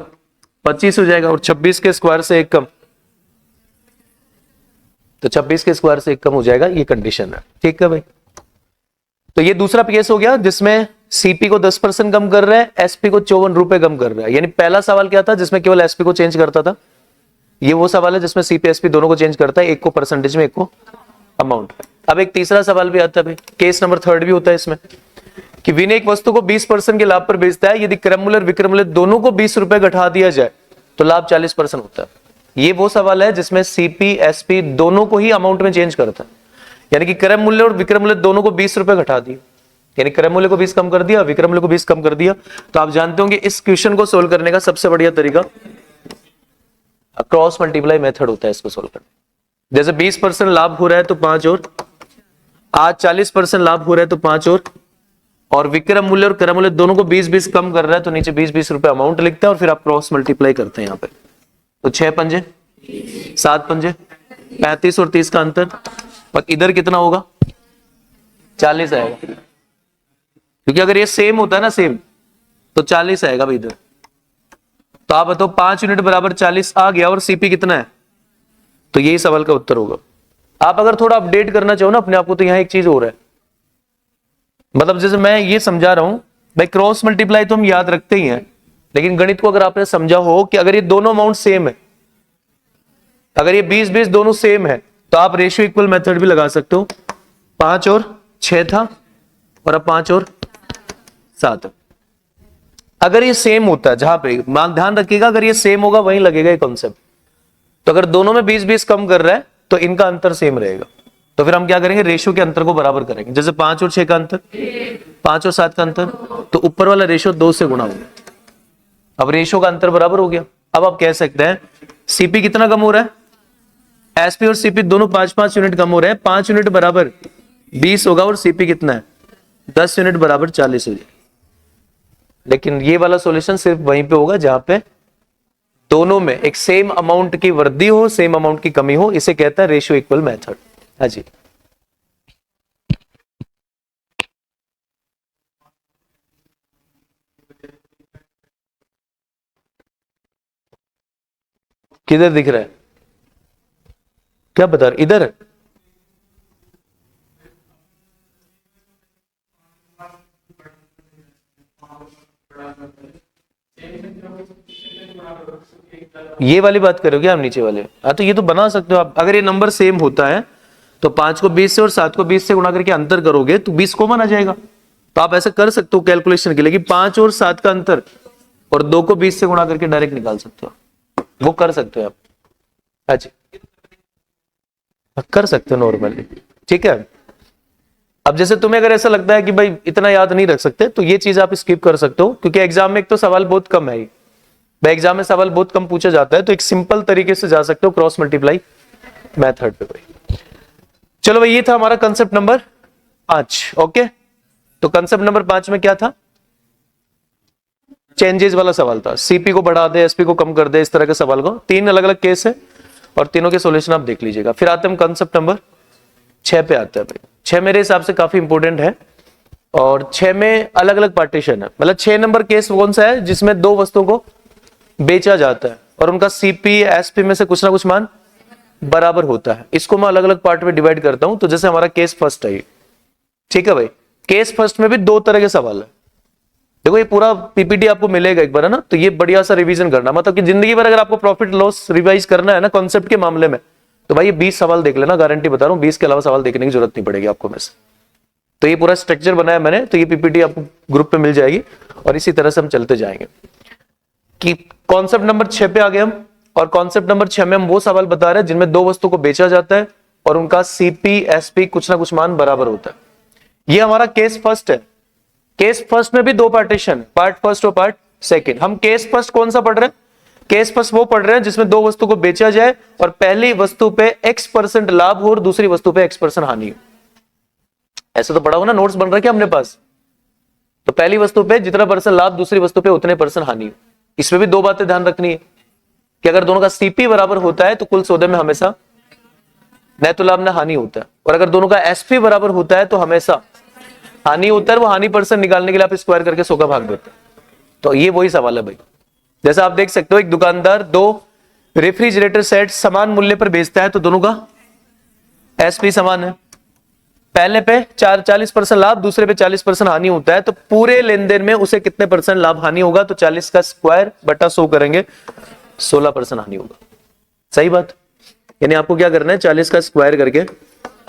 25 हो जाएगा, और 26 के स्क्वायर से एक कम, तो 26 के स्क्वायर से एक कम हो जाएगा। ये कंडीशन है, ठीक है भाई। तो ये दूसरा केस हो गया जिसमें सीपी को 10% कम कर रहा है, एसपी को 54 रुपए कम कर रहा है। यानी पहला सवाल क्या था जिसमें केवल एसपी को चेंज करता था, ये वो सवाल है जिसमें सीपी एसपी दोनों को चेंज करता है, एक को परसेंटेज में एक को अमाउंट। अब एक तीसरा सवाल भी आता है भाई, केस नंबर 3 भी होता है इसमें, कि विनय एक वस्तु को 20% के लाभ पर बेचता है, यदि क्रय मूल्य और विक्रय मूल्य दोनों को 20 रुपए घटा दिया जाए तो लाभ 40% होता है। ये वो सवाल है जिसमें सीपी एसपी दोनों को ही अमाउंट में चेंज करता है, यानी कि क्रय मूल्य और विक्रय मूल्य दोनों को 20 रुपए घटा दिए, यानी क्रय मूल्य को 20 कम कर दिया, विक्रय मूल्य को 20 कम कर दिया। तो आप जानते होंगे इस क्वेश्चन को सोल्व करने का सबसे बढ़िया तरीका क्रॉस मल्टीप्लाई मेथड होता है इसको सोल्व करने। जैसे 20% लाभ हो रहा है तो 5 और, आज 40% लाभ हो रहा है तो 5 और विक्रय मूल्य और क्रय मूल्य दोनों को 20-20 कम कर रहा है तो नीचे 20-20 रुपए अमाउंट लिखते हैं, और फिर आप क्रॉस मल्टीप्लाई करते हैं यहाँ पे। तो 6 पंजे 7 पंजे 35 और 30 का अंतर, और इधर कितना होगा 40 आएगा, क्योंकि अगर ये सेम होता है ना सेम, तो 40 आएगा भाई इधर। तो आप बताओ 5 यूनिट बराबर 40 आ गया, और सीपी कितना है, तो यही सवाल का उत्तर होगा। आप अगर थोड़ा अपडेट करना चाहो ना अपने आप को, तो यहां एक चीज हो रहा है, मतलब जैसे मैं ये समझा रहा हूं भाई, क्रॉस मल्टीप्लाई तो हम याद रखते ही हैं, लेकिन गणित को अगर आपने समझा हो कि अगर ये दोनों अमाउंट सेम है, अगर ये 20-20 दोनों सेम है, तो आप रेशियो इक्वल मेथड भी लगा सकते हो। 5 और 6 था, और अब 5 और 7। अगर ये सेम होता है, जहां पे ध्यान रखिएगा, अगर ये सेम होगा वहीं लगेगा ये कॉन्सेप्ट। तो अगर दोनों में 20-20 कम कर रहा है तो इनका अंतर सेम रहेगा, तो फिर हम क्या करेंगे, रेशियो के अंतर को बराबर करेंगे। जैसे 5 और 6 का अंतर, 5 और 7 का अंतर, तो ऊपर वाला रेशियो 2 से गुणा हो गया, अब रेशियो का अंतर बराबर हो गया। अब आप कह सकते हैं सीपी कितना कम हो रहा है, एसपी और सीपी दोनों 5-5 यूनिट कम हो रहे हैं। 5 यूनिट बराबर 20 होगा, और सीपी कितना है 10 यूनिट बराबर 40 हो जाए। लेकिन ये वाला सॉल्यूशन सिर्फ वहीं पे होगा जहां पे दोनों में एक सेम अमाउंट की वृद्धि हो, सेम अमाउंट की कमी हो। इसे कहता है रेशियो इक्वल मेथड। हाँ जी, किधर दिख रहा है, क्या बता रहे, इधर ये वाली बात करोगे आप, नीचे वाले। हाँ, तो ये तो बना सकते हो आप। अगर ये नंबर सेम होता है तो 5 को 20 से और 7 को 20 से गुणा करके अंतर करोगे तो 20 कॉमन आ जाएगा। तो आप ऐसा कर सकते हो कैलकुलेशन के लिए कि 5 और 7 का अंतर और 2 को 20 से गुणा करके डायरेक्ट निकाल सकते हो, वो कर सकते हो आप। अच्छा, कर सकते हो नॉर्मली, ठीक है। अब जैसे तुम्हें अगर ऐसा लगता है कि भाई इतना याद नहीं रख सकते, तो ये चीज आप स्किप कर सकते हो, क्योंकि एग्जाम में एक तो सवाल बहुत कम है, भाई एग्जाम में सवाल बहुत कम पूछा जाता है, तो एक सिंपल तरीके से जा सकते हो क्रॉस मल्टीप्लाई मेथड पे भाई। चलो भाई, ये था हमारा कंसेप्ट नंबर 5। ओके, तो कंसेप्ट नंबर 5 में क्या था? चेंजेस वाला सवाल था, सीपी को बढ़ा दे, एसपी को कम कर दे, इस तरह के सवाल को। 3 अलग अलग केस है और तीनों के सॉल्यूशन आप देख लीजिएगा। फिर आते हैं हम कंसेप्ट नंबर 6 पे आते हैं भाई। 6 मेरे हिसाब से काफी इंपॉर्टेंट है, और 6 में अलग अलग पार्टीशन है। मतलब 6 नंबर केस कौन सा है? जिसमें 2 वस्तुओं को बेचा जाता है और उनका सीपी एसपी में से कुछ ना कुछ मान बराबर होता है। इसको मैं अलग अलग पार्ट में डिवाइड करता हूं। तो जैसे हमारा केस फर्स्ट है, ठीक है भाई। केस फर्स्ट में भी 2 तरह के सवाल है। देखो, ये पूरा पीपीटी आपको मिलेगा एक बार, है ना, तो ये बढ़िया सा रिवीजन करना। मतलब कि जिंदगी भर अगर आपको प्रॉफिट लॉस रिवाइज करना है ना कॉन्सेप्ट के मामले में, तो भाई ये 20 सवाल देख लेना, गारंटी बता रहा हूं, 20 के अलावा सवाल देखने की जरूरत नहीं पड़ेगी आपको में से। तो ये पूरा स्ट्रक्चर बनाया मैंने, तो ये पीपीटी आपको ग्रुप पे मिल जाएगी, और इसी तरह से हम चलते जाएंगे। कि कॉन्सेप्ट नंबर 6 पे आ गए हम, और कॉन्सेप्ट नंबर 6 में हम वो सवाल बता रहे हैं जिनमें 2 वस्तु को बेचा जाता है और उनका सीपी एसपी कुछ ना कुछ मान बराबर होता है। ये हमारा केस फर्स्ट है। केस फर्स्ट में भी 2 पार्टीशन, पार्ट फर्स्ट और पार्ट सेकंड। हम केस फर्स्ट कौन सा पढ़ रहे हैं? केस फर्स्ट वो पढ़ रहे हैं जिसमें 2 वस्तु को बेचा जाए और पहली वस्तु पे X% लाभ हो और दूसरी वस्तु पे X% हानि हो। ऐसा तो पढ़ा हो ना, नोट्स बन रहा है क्या हमने पास? तो पहली वस्तु पे जितना % लाभ, दूसरी वस्तु पे उतने % हानि हो। इसमें भी 2 बातें ध्यान रखनी है कि अगर दोनों का सीपी बराबर होता है तो कुल सौदे में हमेशा न तो लाभ न हानि होता है, और अगर दोनों का एसपी बराबर होता है तो हमेशा हानि होता है। वो हानि % निकालने के लिए आप स्क्वायर करके 100 का भाग देते हैं। तो ये वही सवाल है भाई। जैसा आप देख सकते हो, एक दुकानदार 2 रेफ्रिजरेटर सेट समान मूल्य पर बेचता है, तो दोनों का एसपी समान है। पहले पे 40% लाभ, दूसरे पे 40% हानि होता है, तो पूरे लेन देन में उसे कितने % लाभ हानि होगा? तो 40 का स्क्वायर बटा 100 करेंगे, 16% हानि होगा। सही बात। यानी आपको क्या करना है? 40 का स्क्वायर करके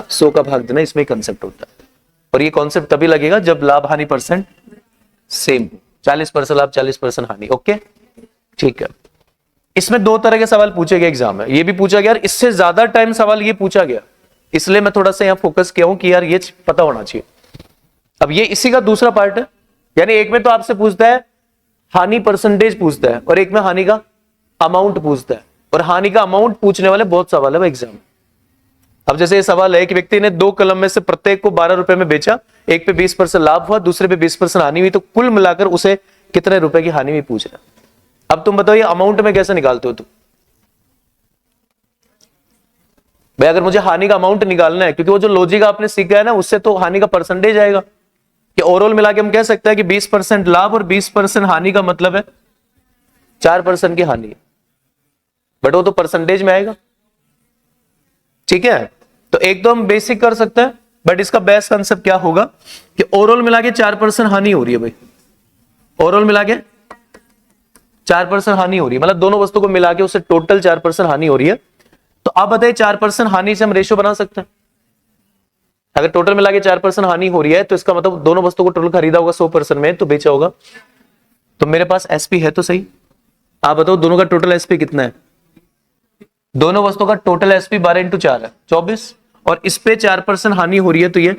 100 का भाग देना। इसमें कंसेप्ट होता है, और ये कॉन्सेप्ट तभी लगेगा जब लाभ हानि % सेम हो। 40% लाभ, 40% हानि। ओके, ठीक है। इसमें 2 तरह के सवाल पूछे गए एग्जाम में। ये भी पूछा गया, इससे ज्यादा टाइम सवाल ये पूछा गया, इसलिए मैं थोड़ा सा यहां फोकस किया हूं कि यार ये पता होना चाहिए। अब ये इसी का दूसरा पार्ट है। यानी एक में तो आपसे पूछता है हानि % पूछता है, और एक में हानि का अमाउंट पूछता है। और हानि का अमाउंट पूछने वाले बहुत सवाल है एग्जाम में। अब जैसे ये सवाल है कि व्यक्ति ने 2 कलम में से प्रत्येक को 12 रुपए में बेचा, एक पे 20% लाभ हुआ, दूसरे पे 20% हानि हुई, तो कुल मिलाकर उसे कितने रुपए की हानि हुई पूछ रहा है। अब तुम बताओ ये अमाउंट में कैसे निकालते हो तुम? भाई अगर मुझे हानि का अमाउंट निकालना है, क्योंकि वो जो लॉजिक आपने सीखा है ना, उससे तो हानि का % आएगा कि ओवरऑल मिला के हम कह सकते हैं कि 20% लाभ और 20% हानि का मतलब है 4% की हानि, बट वो तो % में आएगा। ठीक है, तो एक तो हम बेसिक कर सकते हैं, बट इसका बेस्ट कंसेप्ट क्या होगा कि ओवरऑल मिला के 4% हानि हो रही है भाई। ओवरऑल मिला के 4% हानि हो रही है, मतलब दोनों वस्तु को मिला के उससे टोटल 4% हानि हो रही है। तो आप बताइए 4% हानि से हम रेशियो बना सकते हैं। अगर टोटल मिला के 4% हानि हो रही है, तो इसका मतलब दोनों वस्तु को टोटल खरीदा होगा 100% में, तो बेचा होगा। तो मेरे पास एसपी है तो सही। आप बताओ दोनों का टोटल एसपी कितना है? दोनों वस्तुओं का टोटल एसपी 12 × 4 है 24, और इस पे 4% हानि हो रही है, तो ये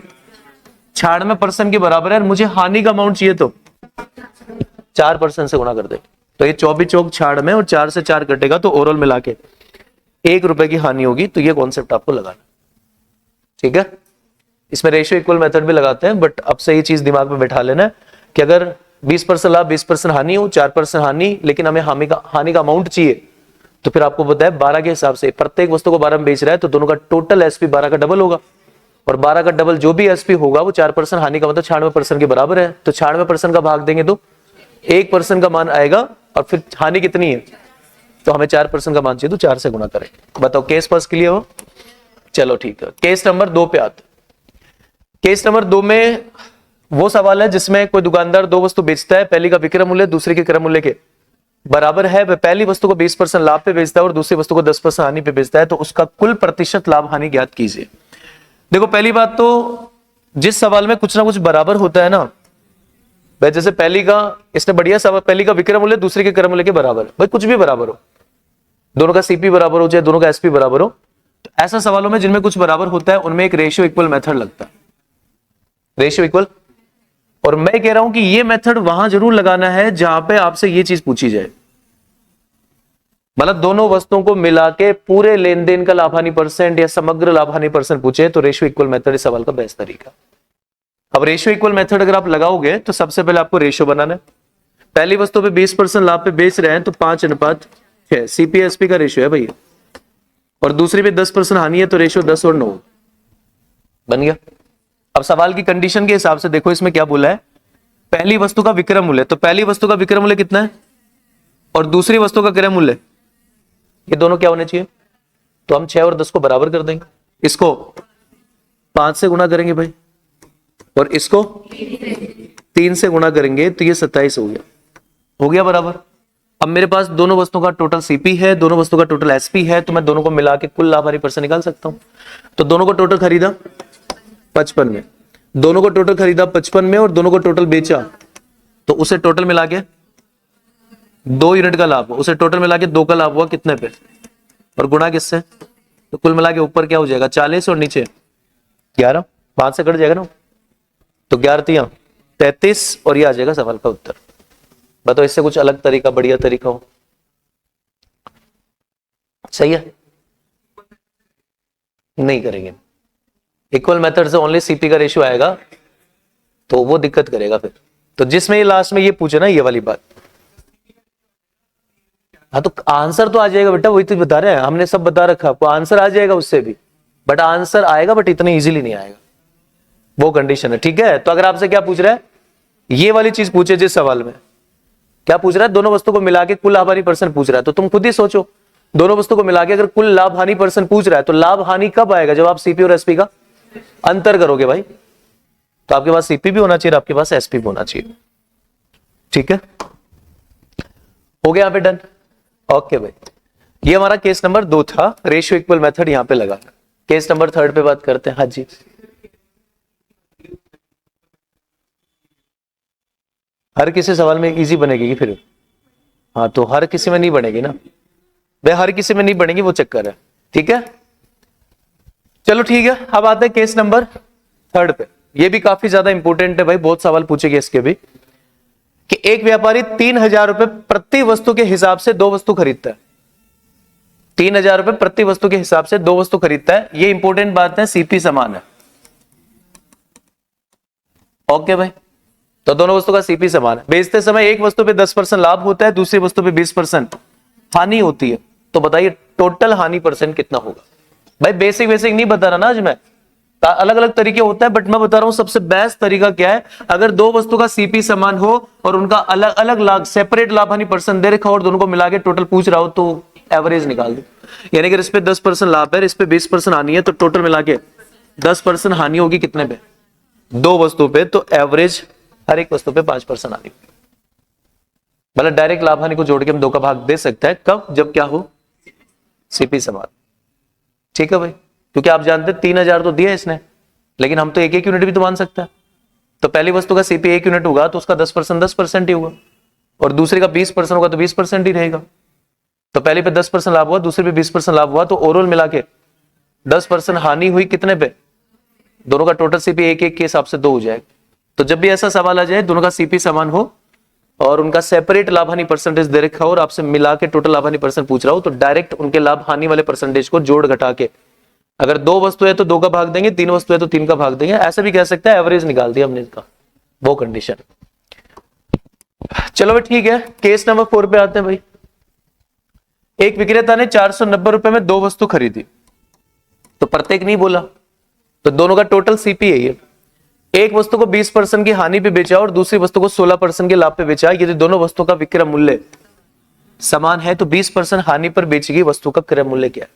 96% के बराबर है। मुझे हानि का अमाउंट चाहिए तो 4% से गुणा कर दे, तो ये 24 चौक 96 में, और 4 से 4 कटेगा, तो ओवरऑल मिला के 1 रुपए की हानि होगी। तो ये कॉन्सेप्ट आपको लगाना, ठीक है। इसमें रेशियो इक्वल मेथड भी लगाते हैं, बट अब से ये चीज दिमाग में बैठा लेना है कि अगर 20% लाभ 20% हानि हो, 4% हानि, लेकिन हमें हानि का अमाउंट चाहिए, तो फिर आपको पता है 12 के हिसाब से प्रत्येक वस्तु को 12 में बेच रहा है, तो दोनों का टोटल एसपी 12 का डबल होगा, और 12 का डबल जो भी एसपी होगा वो 4% हानि का मतलब 96% के बराबर है। तो 96% का भाग देंगे तो 1% का मान आएगा, और फिर हानि कितनी है, तो हमें 4% का मान चाहिए, तो 4 से गुणा करें। बताओ केस फर्स्ट क्लियर हो? चलो ठीक है, केस नंबर 2 पे आते। केस नंबर 2 में वो सवाल है जिसमें कोई दुकानदार 2 वस्तु बेचता है, पहली का विक्रय मूल्य दूसरे के क्रय मूल्य के बराबर है। वह पहली वस्तु को 20% लाभ पे बेचता है और दूसरी वस्तु को 10% हानि पे बेचता है, तो उसका कुल प्रतिशत लाभ हानि ज्ञात कीजिए। देखो पहली बात तो जिस सवाल में कुछ ना कुछ बराबर होता है ना, भाई जैसे पहली का, इसने बढ़िया सवाल, पहली का विक्रय मूल्य दूसरे के क्रय मूल्य के बराबर है, भाई कुछ भी बराबर हो, दोनों का सीपी बराबर हो चाहे दोनों का एसपी बराबर हो, तो ऐसा सवालों में जिनमें कुछ बराबर होता है उनमें एक रेशियो इक्वल मेथड लगता है, रेशियो इक्वल। और मैं कह रहा हूं कि ये मेथड वहां जरूर लगाना है जहां पे आपसे ये चीज पूछी जाए, मतलब दोनों वस्तुओं को मिला के पूरे लेन देन का लाभ हानि परसेंट या समग्र लाभ हानि परसेंट पूछे तो रेशियो इक्वल मेथड इस सवाल का बेस्ट तरीका। अब रेशियो इक्वल मेथड अगर आप लगाओगे तो सबसे पहले आपको रेशियो बनाना है। पहली वस्तु पे 20% लाभ पे बेच रहे हैं तो 5:6 सीपीएसपी का रेशियो है भैया, और दूसरी पे 10% हानि है तो रेशियो 10 और 9 बन गया। अब सवाल की कंडीशन के हिसाब से देखो इसमें क्या बोला है, पहली वस्तु का विक्रय मूल्य, तो पहली वस्तु का विक्रय मूल्य कितना है और दूसरी वस्तु का क्रय मूल्य, ये दोनों क्या होने चाहिए, तो हम 6 और 10 को बराबर कर देंगे, इसको 5 से गुणा करेंगे भाई और इसको 3 से गुणा करेंगे तो ये 27 हो गया बराबर। अब मेरे पास दोनों वस्तुओं का टोटल सीपी है, दोनों वस्तुओं का टोटल एसपी है, तो मैं दोनों को मिला के कुल लाभ हानि परसेंट निकाल सकता हूं। तो दोनों को टोटल खरीदा 55 में, दोनों को टोटल खरीदा 55 में और दोनों को टोटल बेचा, तो उसे टोटल मिला के 2 यूनिट का लाभ, उसे टोटल मिला के 2 का लाभ हुआ कितने पे, और गुणा किससे, तो कुल मिला के ऊपर क्या हो जाएगा 40 और नीचे 11, 5 से कट जाएगा ना, तो 11 33 और ये आ जाएगा सवाल का उत्तर। बताओ इससे कुछ अलग तरीका, बढ़िया तरीका हो, सही है, नहीं करेंगे। इक्वल मेथड से ओनली सीपी का रेशियो आएगा तो वो दिक्कत करेगा फिर। तो जिसमें ये लास्ट में ये पूछे ना ये वाली बात, हाँ तो आंसर तो आ जाएगा बेटा, वही तो बता रहे हैं, हमने सब बता रखा, आपको आंसर आ जाएगा उससे भी, बट आंसर आएगा बट इतनी इजीली नहीं आएगा, वो कंडीशन है, ठीक है। तो अगर आपसे क्या पूछ रहा है, ये वाली चीज पूछे जिस सवाल में क्या पूछ रहा है, दोनों वस्तु को मिला के कुल लाभ हानि परसेंट पूछ रहा है, तो तुम खुद ही सोचो, दोनों वस्तु को मिला के अगर कुल लाभ हानि परसेंट पूछ रहा है तो लाभ हानि कब आएगा, जब आप सीपी और एसपी का अंतर करोगे भाई, तो आपके पास सीपी भी होना चाहिए, आपके पास एसपी भी होना चाहिए, ठीक है। हो गया यहाँ पे डन, ओके भाई। ये हमारा केस नंबर 2 था, रेशियो इक्वल मेथड यहाँ पे लगा। केस नंबर 3 पे बात करते हैं। हाँ जी, हर किसी सवाल में इजी बनेगी फिर, हाँ तो हर किसी में नहीं बनेगी ना भाई, हर किसी में नहीं बनेगी, वो चक्कर है, ठीक है। चलो ठीक है, अब आते हैं केस नंबर 3 पे। ये भी काफी ज्यादा इंपॉर्टेंट है भाई, बहुत सवाल पूछेंगे इसके भी, कि एक व्यापारी 3000 रुपए प्रति वस्तु के हिसाब से 2 वस्तु खरीदता है, 3000 रुपए प्रति वस्तु के हिसाब से 2 वस्तु खरीदता है। ये इंपॉर्टेंट बात है, सीपी समान है, ओके भाई। तो दोनों वस्तु का सीपी समान है, बेचते समय एक वस्तु पे 10% लाभ होता है, दूसरी वस्तु पे 20% हानि होती है, तो बताइए टोटल हानि परसेंट कितना होगा। भाई बेसिक नहीं बता रहा ना आज मैं, अलग अलग तरीके होता है, बट मैं बता रहा हूं सबसे बेस्ट तरीका क्या है, अगर 2 वस्तु का सीपी समान हो और उनका अलग अलग लाभ सेपरेट लाभ हानि परसेंट दे रखा हो और दोनों को मिला के टोटल पूछ रहा हो तो एवरेज निकाल दो। यानी कि इस पे 10% लाभ है, इस पे 20% हानि है, तो टोटल मिला के 10% हानि होगी कितने पे, 2 वस्तु पे, तो एवरेज हर एक वस्तु पे 5% हानि। मतलब डायरेक्ट लाभ हानि को जोड़ के हम 2 का भाग दे सकते हैं, कब, जब क्या हो, सीपी समान, ठीक है भाई। क्योंकि आप जानते हैं 3000 तो दिया इसने, लेकिन हम तो एक यूनिट भी तो मान सकते हैं, तो पहली वस्तु का सीपी 1 यूनिट होगा तो उसका 10% ही होगा, और दूसरे का 20% होगा तो 20% ही रहेगा। तो पहले पे 10% लाभ हुआ, दूसरे पे 20% लाभ हुआ, तो ओवरऑल मिला के 10% हानि हुई कितने पे, दोनों का टोटल सीपी 1 के हिसाब से 2 हो जाएगा। तो जब भी ऐसा सवाल आ जाए, दोनों का सीपी समान हो और उनका सेपरेट लाभ हानि परसेंटेज दे रखा हो और आपसे मिला के टोटल लाभ हानि परसेंट पूछ रहा हो, तो डायरेक्ट उनके लाभ हानि वाले परसेंटेज को जोड़ घटा के, अगर 2 वस्तु है तो 2 का भाग देंगे, 3 वस्तु है तो 3 का भाग देंगे, ऐसा भी कह सकते हैं, एवरेज निकाल दिया हमने इसका, वो कंडीशन। चलो भाई ठीक है, केस नंबर 4 पे आते हैं भाई। एक विक्रेता ने 490 रुपए में 2 वस्तु खरीदी, तो प्रत्येक नहीं बोला, तो दोनों का टोटल सीपी है ये। एक वस्तु को 20% की हानि पे बेचा और दूसरी वस्तु को 16% के लाभ पे बेचा। यदि दोनों वस्तुओं का विक्रय मूल्य समान है तो 20% हानि पर बेची गई वस्तु का क्रय मूल्य क्या है।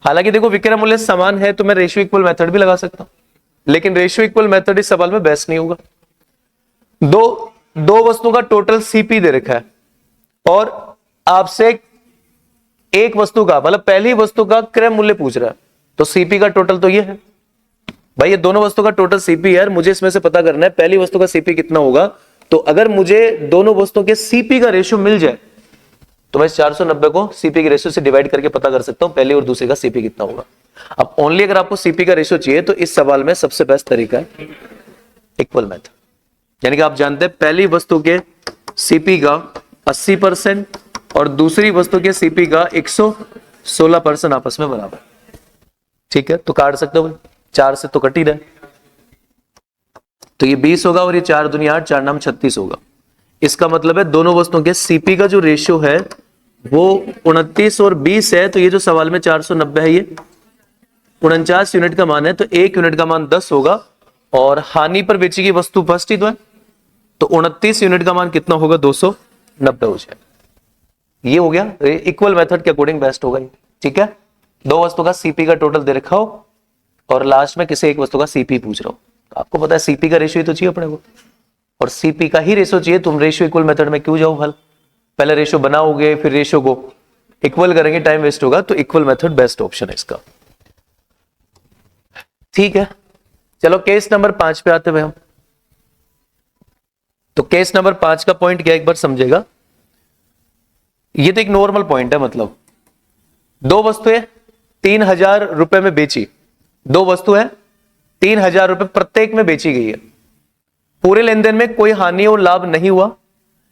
हालांकि देखो विक्रय मूल्य समान है तो मैं रेशियो इक्वल मेथड भी लगा सकता हूं, लेकिन रेशियो इक्वल मेथड इस सवाल में बेस्ट नहीं होगा। दो वस्तुओं का टोटल सीपी दे रखा है और आपसे एक वस्तु का, मतलब पहली वस्तु का क्रय मूल्य पूछ रहा है, तो सीपी का टोटल तो ये है भाई, ये दोनों वस्तु का टोटल सीपी है, मुझे इसमें से पता करना है पहली वस्तु का सीपी कितना होगा तो अगर मुझे दोनों वस्तुओं के सीपी का रेशियो मिल जाए तो मैं 490 को सीपी के रेशियो से डिवाइड करके पता कर सकता हूं पहले और दूसरे का सीपी कितना होगा। अब ओनली अगर आपको सीपी का रेशियो चाहिए तो इस सवाल में सबसे बेस्ट तरीका है इक्वल मेथड, यानी कि आप जानते हैं पहली वस्तु के सीपी का 80% और दूसरी वस्तु के सीपी का 116% आपस में बराबर। ठीक है, तो काट सकते हो भाई, 4 से तो कट ही रहा है, तो ये 20 होगा और ये 4 दूनी 8, 4 नाम 36 होगा। इसका मतलब है दोनों वस्तुओं के सीपी का जो रेशियो है वो 29 और 20 है, तो ये जो सवाल में 490 है ये 49 यूनिट का मान है, तो 1 यूनिट का मान 10 होगा और हानि पर बेची गई वस्तु फर्स्ट ही तो है, तो 29 यूनिट का मान कितना होगा, 290 हो जाए। ये हो गया इक्वल मेथड के अकॉर्डिंग बेस्ट होगा। ठीक है, दो वस्तु का सीपी का टोटल दे रखा हो और लास्ट में किसी एक वस्तु का सीपी पूछ रहा हो, आपको पता है सीपी का रेशियो तो चाहिए अपने को, और सीपी का ही रेशियो चाहिए, तुम रेशियो इक्वल मेथड में क्यों जाओ, हल पहले रेशियो बनाओगे फिर रेशियो को इक्वल करेंगे, टाइम वेस्ट होगा, तो इक्वल मेथड बेस्ट ऑप्शन है इसका। ठीक है, चलो केस नंबर 5 पे आते हुए हम, तो केस नंबर 5 का पॉइंट क्या एक बार समझेगा। ये तो एक नॉर्मल पॉइंट है, मतलब दो वस्तुएं 3000 रुपए में बेची, दो वस्तु है 3000 रुपए प्रत्येक में बेची गई है, पूरे लेन देन में कोई हानि और लाभ नहीं हुआ।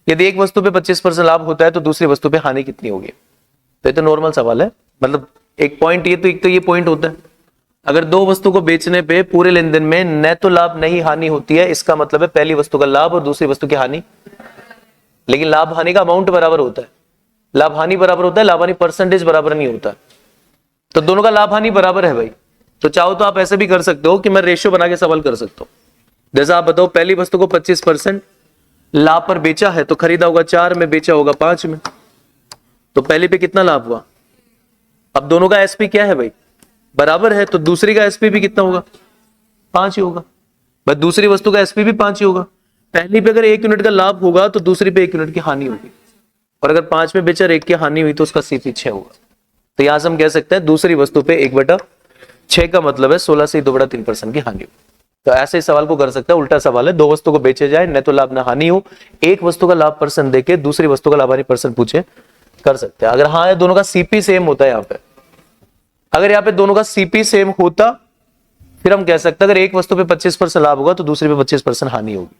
यदि एक वस्तु पे 25% लाभ होता है तो दूसरी वस्तु पे हानि कितनी होगी, तो ये तो नॉर्मल सवाल है, मतलब एक पॉइंट ये तो एक तो ये पॉइंट होता है, अगर दो वस्तु को बेचने पे पूरे लेन देन में न तो लाभ नहीं हानि होती है, इसका मतलब है पहली वस्तु का लाभ और दूसरी वस्तु की हानि, लेकिन लाभ हानि का अमाउंट बराबर होता है, लाभ हानि बराबर होता है, लाभ हानि परसेंटेज बराबर नहीं होता, तो दोनों का लाभ हानि बराबर है भाई। तो चाहो तो आप ऐसे भी कर सकते हो कि मैं रेशियो बना के सवाल कर सकता हूं, जैसा आप बताओ पहली वस्तु को 25% लाभ पर बेचा है तो खरीदा होगा 4 में, बेचा होगा 5 में, तो पहले पे कितना लाभ हुआ। अब दोनों का एसपी क्या है भाई, बराबर है, तो दूसरी का एसपी भी कितना होगा, 5 ही होगा भाई, दूसरी वस्तु का एसपी भी 5 ही होगा। पहली पे अगर 1 यूनिट का लाभ होगा तो दूसरी पे 1 यूनिट की हानि होगी, और अगर 5 में बेचा और 1 की हानि हुई तो उसका सीपी 6 होगा। तो यहां से हम कह सकते हैं दूसरी वस्तु पे 1/6 का मतलब है 16 से 2/3% की हानि हुई। तो ऐसे ही सवाल को कर सकते हैं, उल्टा सवाल है, दो वस्तु को बेचे जाए न तो लाभ न हानि हो, एक वस्तु का लाभ परसेंट देके दूसरी वस्तु का लाभ हानि परसेंट पूछे, कर सकते हैं। अगर हाँ दोनों का सीपी सेम होता है, यहाँ पे अगर यहाँ पे दोनों का सीपी सेम होता फिर हम कह सकते हैं अगर एक वस्तु पे 25% लाभ होगा तो दूसरी पे 25% हानि होगी,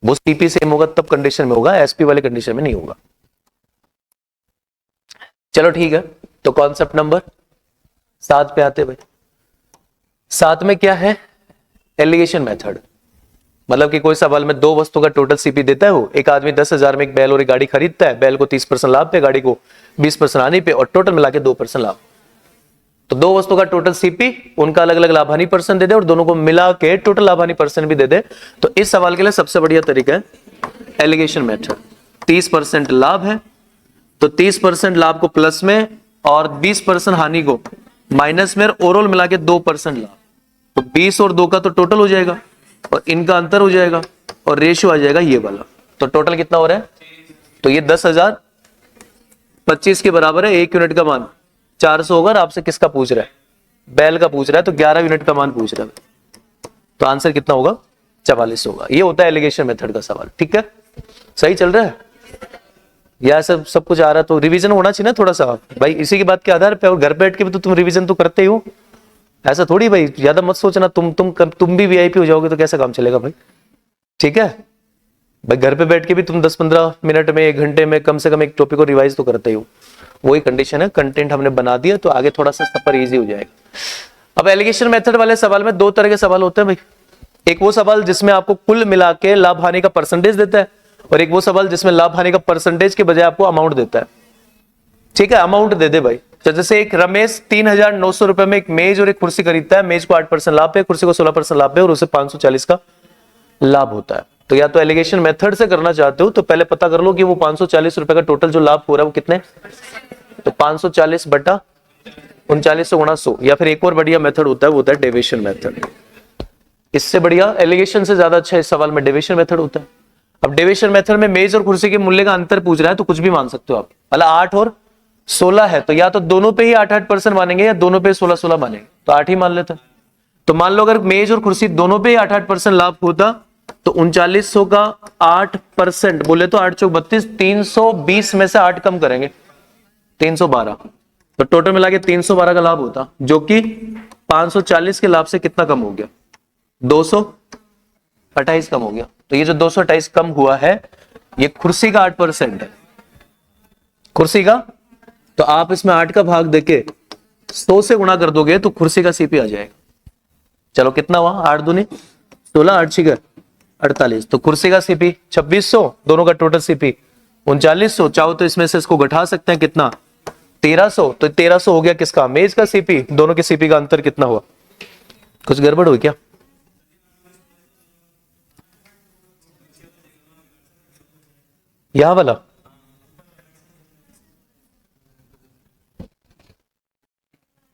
वो सीपी सेम होगा तब कंडीशन में होगा, एसपी वाले कंडीशन में नहीं होगा। चलो ठीक है, तो कॉन्सेप्ट नंबर 7 पे आते भाई। 7 में क्या है, एलिगेशन मेथड, मतलब कि कोई सवाल में दो वस्तु का टोटल सीपी देता है, वो एक आदमी 10,000 में एक बैल और एक गाड़ी खरीदता है, बैल को 30% लाभ पे, गाड़ी को 20% हानि पे, और टोटल मिला के 2% लाभ। तो दो वस्तु का टोटल सीपी, उनका अलग अलग लाभ हानि परसेंट दे दे और दोनों को मिला के टोटल लाभ हानि परसेंट भी दे दे, तो इस सवाल के लिए सबसे बढ़िया तरीका है एलिगेशन मेथड। 30% लाभ है तो 30% लाभ को प्लस में और 20% हानि को माइनस में, और ओवरऑल मिला के 2% लाभ, तो 20 और 2 का तो टोटल हो जाएगा और इनका अंतर हो जाएगा और रेशियो आ जाएगा ये वाला, तो टोटल कितना हो रहा है, तो ये 10,000 25 के बराबर है, 1 यूनिट का मान 400 होगा। और आपसे किसका पूछ रहा है, बैल का पूछ रहा है, तो 11 यूनिट का मान पूछ रहा है, तो आंसर कितना होगा, 44 होगा। ये होता है एलिगेशन मेथड का सवाल। ठीक है, सही चल रहा है, या सब कुछ आ रहा है, तो रिवीजन होना चाहिए ना थोड़ा सा भाई, इसी की बात के आधार पे, और घर बैठ के भी तो तुम रिवीजन तो करते ही हो, ऐसा थोड़ी भाई, ज्यादा मत सोचना, तुम भी वीआईपी हो जाओगे तो कैसा काम चलेगा भाई। ठीक है भाई, घर पे बैठ के भी तुम 10-15 मिनट में 1 घंटे में कम से कम एक टॉपिक को रिवाइज तो करते ही हो, वही कंडीशन है, कंटेंट हमने बना दिया तो आगे थोड़ा सा सफर इजी हो जाएगा। अब एलिगेशन मेथड वाले सवाल में 2 तरह के सवाल होते हैं भाई, एक वो सवाल जिसमें आपको कुल मिला के लाभ हानि का परसेंटेज देता है, और एक वो सवाल जिसमें लाभ हानि का परसेंटेज के बजाय आपको अमाउंट देता है। ठीक है, अमाउंट दे दे भाई, तो जैसे एक रमेश 3,900 रुपए में एक मेज और एक कुर्सी खरीदता है, मेज को 8% लाभ है, कुर्सी को 16% लाभ है, और उसे 540 का लाभ होता है। तो या तो एलिगेशन मेथड से करना चाहते हो तो पहले पता कर लो कि वो 540 रुपए का टोटल जो लाभ हो रहा है वो कितने, तो 540 बटा 39 गुणा 100, या फिर एक और बढ़िया मेथड होता है वो होता है डेविएशन मेथड। इससे बढ़िया, एलिगेशन से ज्यादा अच्छा इस सवाल में डेविएशन मेथड होता है। अब डेविएशन मेथड में मेज और कुर्सी के मूल्य का अंतर पूछ रहा है तो कुछ भी मान सकते हो आप, मतलब 8 और 16 है तो या तो दोनों पे ही 8-8% मानेंगे या दोनों पे 16-16 मानेंगे, तो 8 ही मान लेते हैं। तो मान लो अगर मेज और कुर्सी दोनों पे ही 8-8% लाभ होता तो 3900 का 8% बोले तो 8 चौक 32, 320 में से 8 कम करेंगे 312, तो टोटल मिला के 312 का लाभ होता, जो कि 540 के लाभ से कितना कम हो गया, 228 कम हो गया। तो ये जो 228 कम हुआ है ये कुर्सी का 8% है, कुर्सी का। तो आप इसमें 8 का भाग देके 100 से गुणा कर दोगे तो कुर्सी का सीपी आ जाएगा। चलो कितना हुआ, 8 दूनी 16, 8 छिके 48, तो कुर्सी का सीपी 2600, दोनों का टोटल सीपी 3900। चाहो तो इसमें से इसको घटा सकते हैं, कितना 1300, तो 1300 हो गया किसका, मेज का सीपी। दोनों के सीपी का अंतर कितना हुआ, कुछ गड़बड़ हुई क्या? यहां वाला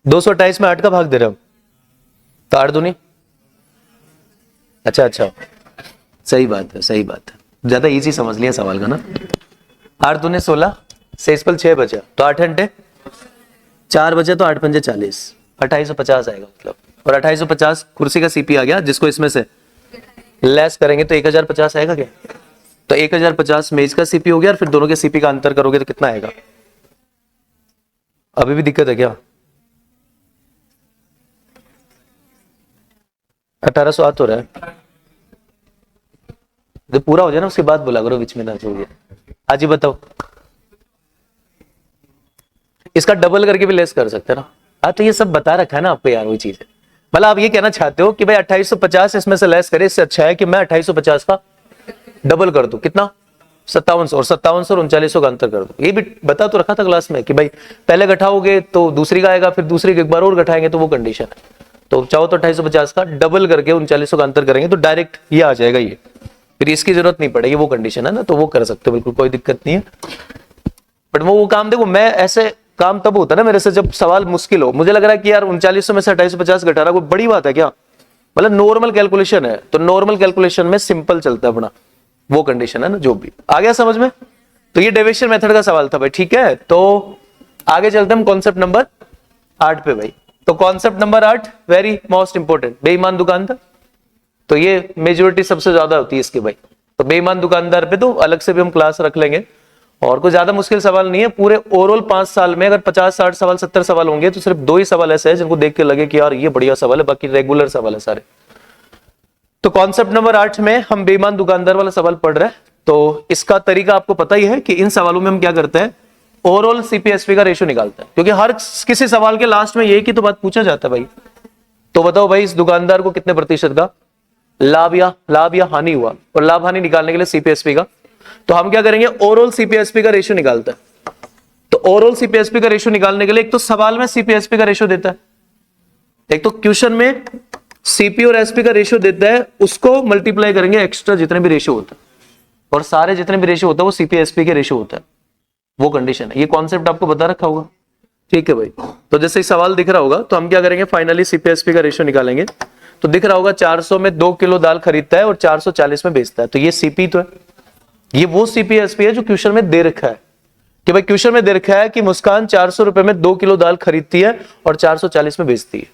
228 में 8 का भाग दे रहे हम, तो 8 दूनी, अच्छा अच्छा सही बात है, सही बात है, ज्यादा इजी समझ लिया सवाल का ना। 8 दूनी 16, 6 बचा, तो 8 घंटे 4 बचे, तो 8 पंजे 40, 2850 आएगा मतलब। और 2850 कुर्सी का सीपी आ गया, जिसको इसमें से लेस करेंगे तो 1050 आएगा क्या, तो 1050 मेज का सीपी हो गया। और फिर दोनों के सीपी का अंतर करोगे तो कितना आएगा, अभी भी दिक्कत है क्या? 1800 आ तो रहा है, जब पूरा हो जाए ना उसके बाद बोला करो, बीच में ना छोड़िए। आज ही बताओ, इसका डबल करके भी लेस कर सकते हैं ना। हाँ तो ये सब बता रखा है ना आपको यार, वही चीज है। मतलब आप ये कहना चाहते हो कि भाई 2850 इसमें से लेस करे, इससे अच्छा है कि मैं 2850 का डबल कर दूं, कितना 5700, और 5700 और 3900 का अंतर कर दो। ये भी बता तो रखा था क्लास में कि भाई पहले घटाओगे तो दूसरी का आएगा, फिर दूसरी का एक बार और घटाएंगे तो वो कंडीशन है। तो चाहो तो 2850 का डबल करके 3900 का अंतर करेंगे तो डायरेक्ट ये आ जाएगा, ये फिर इसकी जरूरत नहीं पड़ेगी, वो कंडीशन है ना, तो वो कर सकते हो, बिल्कुल कोई दिक्कत नहीं है। बट वो काम देखो, मैं ऐसे काम तब होता है ना मेरे से जब सवाल मुश्किल हो, मुझे लग रहा है कि यार 3900 में से 2850 घटा रहा कोई बड़ी बात है क्या, मतलब नॉर्मल कैलकुलेशन है। तो नॉर्मल कैलकुलेशन में सिंपल चलता है अपना, वो कंडीशन है ना, जो भी आ गया समझ में। तो ये डेविएशन मेथड का सवाल था भाई, ठीक है। तो आगे चलते हम कॉन्सेप्ट नंबर 8 पे भाई। तो concept number 8 very most important, बेईमान दुकानदार। तो ये मेजोरिटी सबसे ज्यादा होती है इसकी भाई। तो बेईमान दुकानदार पे तो अलग से भी हम क्लास रख लेंगे, और कोई ज्यादा मुश्किल सवाल नहीं है। पूरे ओवरऑल 5 साल में अगर 50 60 सवाल 70 सवाल होंगे तो सिर्फ 2 ही सवाल ऐसे हैं जिनको देख के लगे कि यार ये बढ़िया सवाल है, बाकी रेगुलर सवाल है सारे। तो कॉन्सेप्ट नंबर 8 में हम बेईमान दुकानदार वाला सवाल पढ़ रहे हैं। तो इसका तरीका आपको पता ही है कि इन सवालों में हम क्या करते हैं, ओवरऑल सीपीएसपी का रेशियो निकालते हैं, क्योंकि हर किसी सवाल के लास्ट में यही की तो बात पूछा जाता है भाई। तो बताओ भाई इस दुकानदार को कितने प्रतिशत का लाभ या हानि हुआ, और लाभ हानि निकालने के लिए सीपीएसपी का, तो हम क्या करेंगे, ओवरऑल सीपीएसपी का रेशियो निकालते हैं। तो ओवरऑल सीपीएसपी का रेशियो निकालने के लिए एक तो सवाल में सीपीएसपी का रेशियो देता है, एक तो क्वेश्चन में सीपी और एसपी का रेशियो देता है, उसको मल्टीप्लाई करेंगे एक्स्ट्रा जितने भी रेशियो होता है, और सारे जितने भी रेशियो होता है वो सीपीएसपी के रेशियो होता है, वो कंडीशन है। ये कॉन्सेप्ट आपको बता रखा होगा, ठीक है भाई। तो जैसे ही सवाल दिख रहा होगा तो हम क्या करेंगे, फाइनली सीपीएसपी का रेशियो निकालेंगे। तो दिख रहा होगा 400 में 2 किलो दाल खरीदता है और 440 में बेचता है, तो ये सीपी तो है, ये वो सीपीएसपी है जो क्वेश्चन में दे रखा है कि भाई क्वेश्चन में दे रखा है कि मुस्कान 400 रुपए में 2 किलो दाल खरीदती है और 440 में बेचती है,